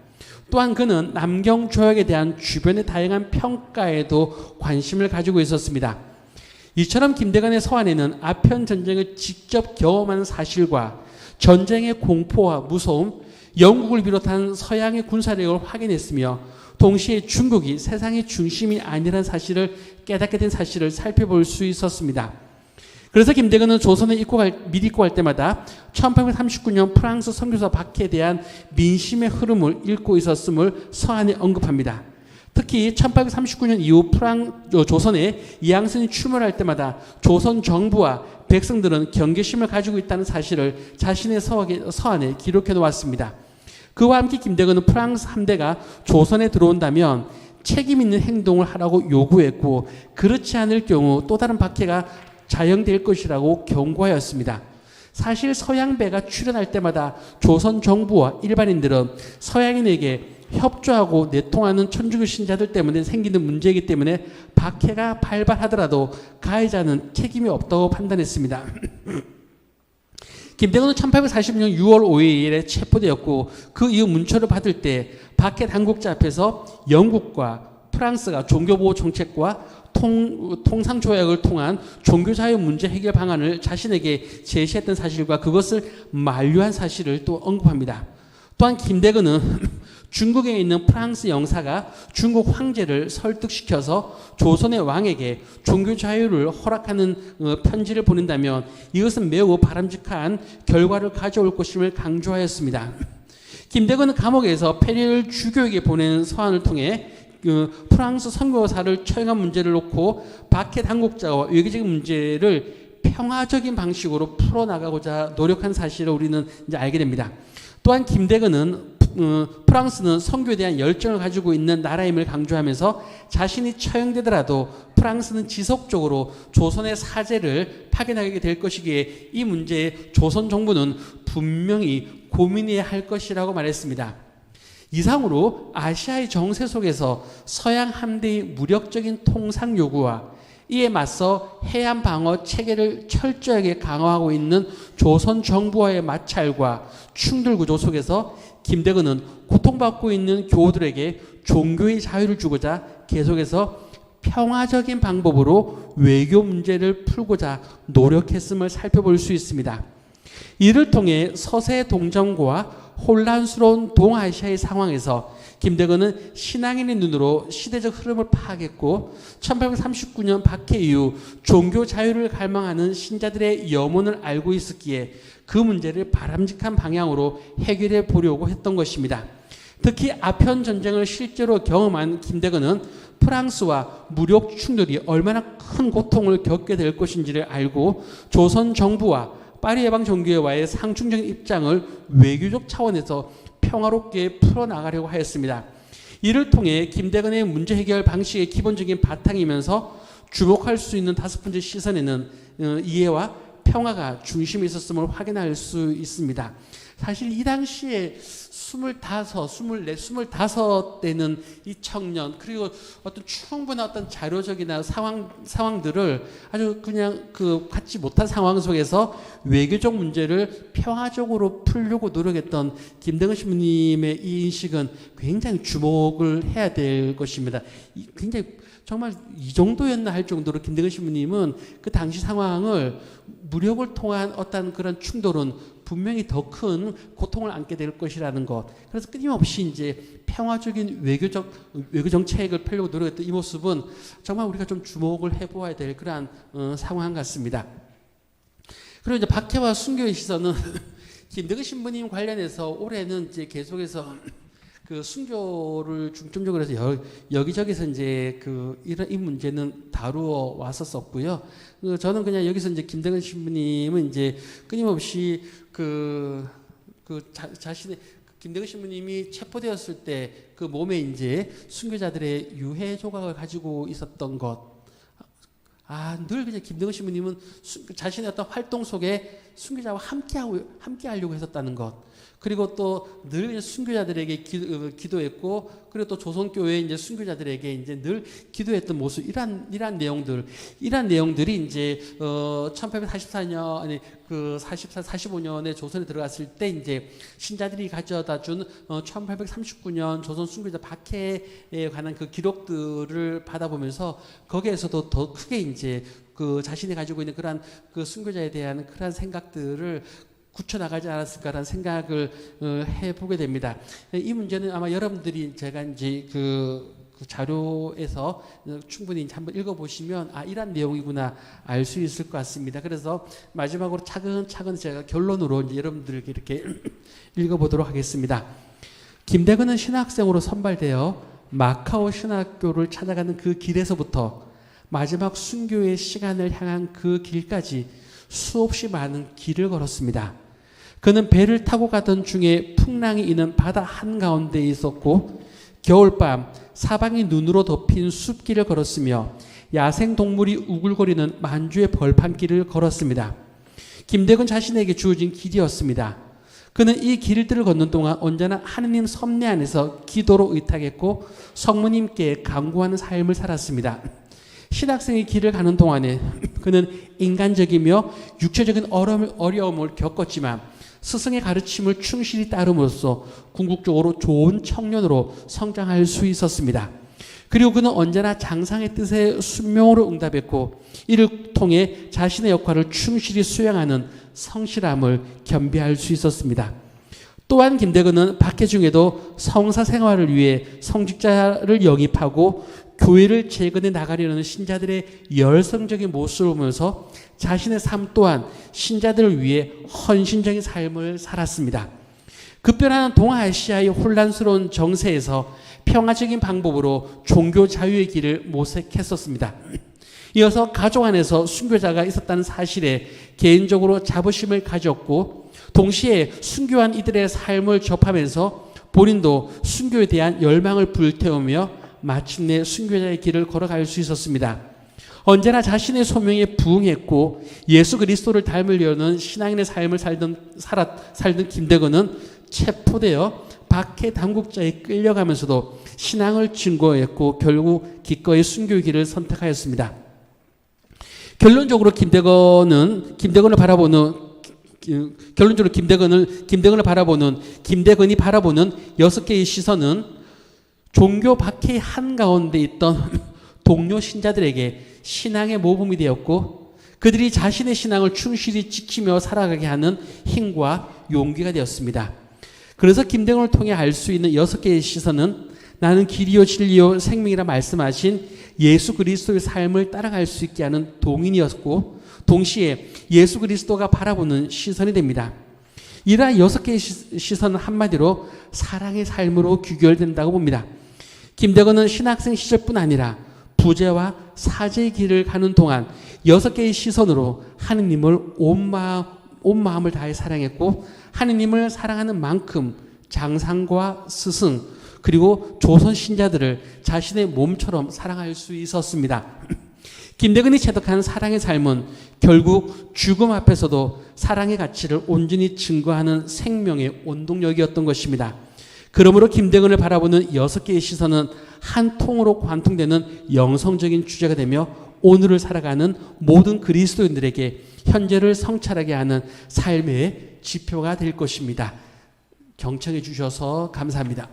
또한 그는 남경조약에 대한 주변의 다양한 평가에도 관심을 가지고 있었습니다. 이처럼 김대근의 서한에는 아편 전쟁을 직접 경험하는 사실과 전쟁의 공포와 무서움, 영국을 비롯한 서양의 군사력을 확인했으며 동시에 중국이 세상의 중심이 아니라는 사실을 깨닫게 된 사실을 살펴볼 수 있었습니다. 그래서 김대근은 조선에 미리 입고 갈 때마다 1839년 프랑스 선교사 박해에 대한 민심의 흐름을 읽고 있었음을 서한에 언급합니다. 특히 1839년 이후 조선에 이양선이 출몰할 때마다 조선 정부와 백성들은 경계심을 가지고 있다는 사실을 자신의 서한에 기록해 놓았습니다. 그와 함께 김대건은 프랑스 함대가 조선에 들어온다면 책임 있는 행동을 하라고 요구했고 그렇지 않을 경우 또 다른 박해가 자행될 것이라고 경고하였습니다. 사실 서양배가 출현할 때마다 조선 정부와 일반인들은 서양인에게 협조하고 내통하는 천주교 신자들 때문에 생기는 문제이기 때문에 박해가 발발하더라도 가해자는 책임이 없다고 판단했습니다. 김대건은 1840년 6월 5일에 체포되었고 그 이후 문초를 받을 때 박해 당국자 앞에서 영국과 프랑스가 종교보호 정책과 통상조약을 통한 종교자유 문제 해결 방안을 자신에게 제시했던 사실과 그것을 만류한 사실을 또 언급합니다. 또한 김대건은 중국에 있는 프랑스 영사가 중국 황제를 설득시켜서 조선의 왕에게 종교 자유를 허락하는 편지를 보낸다면 이것은 매우 바람직한 결과를 가져올 것임을 강조하였습니다. 김대건은 감옥에서 페리를 주교에게 보내는 서한을 통해 프랑스 선교사를 처형한 문제를 놓고 박해 당국자와 외교적인 문제를 평화적인 방식으로 풀어나가고자 노력한 사실을 우리는 이제 알게 됩니다. 또한 김대건은 프랑스는 선교에 대한 열정을 가지고 있는 나라임을 강조하면서 자신이 처형되더라도 프랑스는 지속적으로 조선의 사제를 파견하게 될 것이기에 이 문제에 조선 정부는 분명히 고민해야 할 것이라고 말했습니다. 이상으로 아시아의 정세 속에서 서양 함대의 무력적인 통상 요구와 이에 맞서 해안 방어 체계를 철저하게 강화하고 있는 조선 정부와의 마찰과 충돌 구조 속에서 김대건은 고통받고 있는 교우들에게 종교의 자유를 주고자 계속해서 평화적인 방법으로 외교 문제를 풀고자 노력했음을 살펴볼 수 있습니다. 이를 통해 서세 동정고와 혼란스러운 동아시아의 상황에서 김대건은 신앙인의 눈으로 시대적 흐름을 파악했고 1839년 박해 이후 종교 자유를 갈망하는 신자들의 염원을 알고 있었기에 그 문제를 바람직한 방향으로 해결해 보려고 했던 것입니다. 특히 아편 전쟁을 실제로 경험한 김대건은 프랑스와 무력 충돌이 얼마나 큰 고통을 겪게 될 것인지를 알고 조선 정부와 파리 해방 정교회와의 상충적인 입장을 외교적 차원에서 평화롭게 풀어나가려고 하였습니다. 이를 통해 김대건의 문제 해결 방식의 기본적인 바탕이면서 주목할 수 있는 다섯 번째 시선에는 이해와 평화가 중심에 있었음을 확인할 수 있습니다. 사실 이 당시에 25 되는 이 청년 그리고 어떤 충분한 어떤 자료적이나 상황들을 아주 그냥 갖지 못한 상황 속에서 외교적 문제를 평화적으로 풀려고 노력했던 김대건 신부님의 이 인식은 굉장히 주목을 해야 될 것입니다. 굉장히 정말 이 정도였나 할 정도로 김대건 신부님은 그 당시 상황을 무력을 통한 어떤 그런 충돌은 분명히 더 큰 고통을 안게 될 것이라는 것. 그래서 끊임없이 이제 평화적인 외교 정책을 펴려고 노력했던 이 모습은 정말 우리가 좀 주목을 해보아야 될 그러한 상황 같습니다. 그리고 이제 박해와 순교의 시선은 김대건 신부님 관련해서 올해는 이제 계속해서 그 순교를 중점적으로 해서 여기저기서 이제 이런 이 문제는 다루어 왔었었고요. 저는 그냥 여기서 이제 김대건 신부님은 이제 끊임없이 자신의 김대건 신부님이 체포되었을 때 그 몸에 이제 순교자들의 유해 조각을 가지고 있었던 것. 늘 그냥 김대건 신부님은 자신의 어떤 활동 속에 순교자와 함께 하려고 했었다는 것. 그리고 또 늘 순교자들에게 기도했고, 그리고 또 조선교회 이제 순교자들에게 이제 늘 기도했던 모습, 이러한 내용들이 이제 1844년 아니 45년에 조선에 들어갔을 때 이제 신자들이 가져다준 1839년 조선 순교자 박해에 관한 그 기록들을 받아보면서 거기에서도 더 크게 이제 자신이 가지고 있는 그러한 순교자에 대한 그러한 생각들을 굳혀나가지 않았을까라는 생각을 해보게 됩니다. 이 문제는 아마 여러분들이 제가 이제 그 자료에서 충분히 한번 읽어보시면 이런 내용이구나 알 수 있을 것 같습니다. 그래서 마지막으로 차근차근 제가 결론으로 이제 여러분들에게 이렇게 읽어보도록 하겠습니다. 김대건은 신학생으로 선발되어 마카오 신학교를 찾아가는 그 길에서부터 마지막 순교의 시간을 향한 그 길까지 수없이 많은 길을 걸었습니다. 그는 배를 타고 가던 중에 풍랑이 있는 바다 한가운데에 있었고 겨울밤 사방이 눈으로 덮인 숲길을 걸었으며 야생동물이 우글거리는 만주의 벌판길을 걸었습니다. 김대건 자신에게 주어진 길이었습니다. 그는 이 길들을 걷는 동안 언제나 하느님 섭리 안에서 기도로 의탁했고 성모님께 간구하는 삶을 살았습니다. 신학생의 길을 가는 동안에 그는 인간적이며 육체적인 어려움을 겪었지만 스승의 가르침을 충실히 따름으로써 궁극적으로 좋은 청년으로 성장할 수 있었습니다. 그리고 그는 언제나 장상의 뜻에 순명으로 응답했고 이를 통해 자신의 역할을 충실히 수행하는 성실함을 겸비할 수 있었습니다. 또한 김대건은 박해 중에도 성사 생활을 위해 성직자를 영입하고 교회를 재건해 나가려는 신자들의 열성적인 모습을 보면서 자신의 삶 또한 신자들을 위해 헌신적인 삶을 살았습니다. 급변하는 동아시아의 혼란스러운 정세에서 평화적인 방법으로 종교 자유의 길을 모색했었습니다. 이어서 가족 안에서 순교자가 있었다는 사실에 개인적으로 자부심을 가졌고 동시에 순교한 이들의 삶을 접하면서 본인도 순교에 대한 열망을 불태우며 마침내 순교자의 길을 걸어갈 수 있었습니다. 언제나 자신의 소명에 부응했고 예수 그리스도를 닮으려는 신앙인의 삶을 살던 김대건은 체포되어 박해 당국자에 끌려가면서도 신앙을 증거했고 결국 기꺼이 순교의 길을 선택하였습니다. 결론적으로 김대건을 바라보는 김대건이 바라보는 6개의 시선은 종교 박해의 한가운데 있던 동료 신자들에게 신앙의 모범이 되었고 그들이 자신의 신앙을 충실히 지키며 살아가게 하는 힘과 용기가 되었습니다. 그래서 김대건을 통해 알 수 있는 6개의 시선은 나는 길이요 진리요 생명이라 말씀하신 예수 그리스도의 삶을 따라갈 수 있게 하는 동인이었고 동시에 예수 그리스도가 바라보는 시선이 됩니다. 이러한 6개의 시선은 한마디로 사랑의 삶으로 귀결된다고 봅니다. 김대건은 신학생 시절뿐 아니라 부재와 사제의 길을 가는 동안 6개의 시선으로 하느님을 온 마음을 다해 사랑했고 하느님을 사랑하는 만큼 장상과 스승 그리고 조선 신자들을 자신의 몸처럼 사랑할 수 있었습니다. 김대건이 체득한 사랑의 삶은 결국 죽음 앞에서도 사랑의 가치를 온전히 증거하는 생명의 원동력이었던 것입니다. 그러므로 김대건을 바라보는 6개의 시선은 한 통으로 관통되는 영성적인 주제가 되며 오늘을 살아가는 모든 그리스도인들에게 현재를 성찰하게 하는 삶의 지표가 될 것입니다. 경청해 주셔서 감사합니다.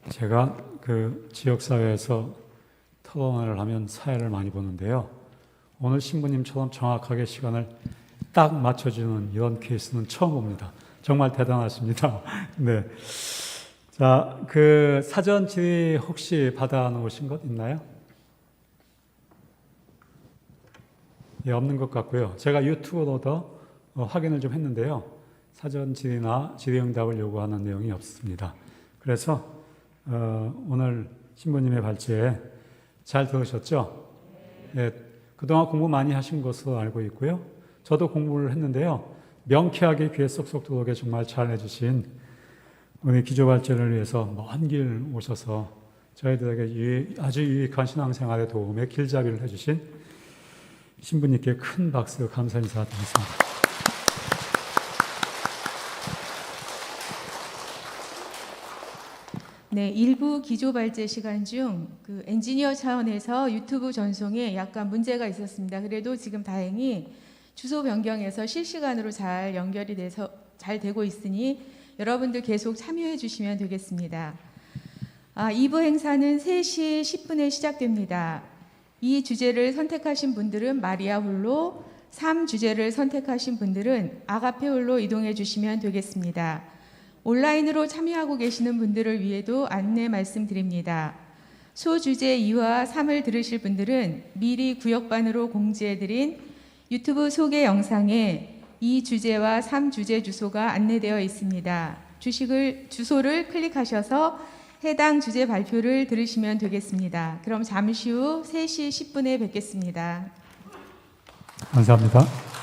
제가 그 지역사회에서 토론회를 하면 사회를 많이 보는데요. 오늘 신부님처럼 정확하게 시간을 딱 맞춰주는 이런 케이스는 처음 봅니다. 정말 대단하십니다. 네. 자, 그 사전 질의 혹시 받아 놓으신 것 있나요? 예, 없는 것 같고요. 제가 유튜브로도 확인을 좀 했는데요. 사전 질의나 질의응답을 요구하는 내용이 없습니다. 그래서 오늘 신부님의 발제 잘 들으셨죠? 예, 그동안 공부 많이 하신 것으로 알고 있고요. 저도 공부를 했는데요. 명쾌하게 귀에 쏙쏙 들어오게 정말 잘 해주신 우리 기조발전을 위해서 먼 길 오셔서 저희들에게 아주 유익한 신앙생활에 도움에 길잡이를 해주신 신부님께 큰 박수 감사 인사드리겠습니다. 네, 일부 기조 발제 시간 중 그 엔지니어 차원에서 유튜브 전송에 약간 문제가 있었습니다. 그래도 지금 다행히 주소 변경해서 실시간으로 잘 연결이 돼서 잘 되고 있으니 여러분들 계속 참여해 주시면 되겠습니다. 2부 행사는 3시 10분에 시작됩니다. 이 주제를 선택하신 분들은 마리아 홀로, 3주제를 선택하신 분들은 아가페 홀로 이동해 주시면 되겠습니다. 온라인으로 참여하고 계시는 분들을 위해도 안내 말씀드립니다. 소주제 2와 3을 들으실 분들은 미리 구역반으로 공지해드린 유튜브 소개 영상에 이 주제와 3 주제 주소가 안내되어 있습니다. 주소를 클릭하셔서 해당 주제 발표를 들으시면 되겠습니다. 그럼 잠시 후 3시 10분에 뵙겠습니다. 감사합니다.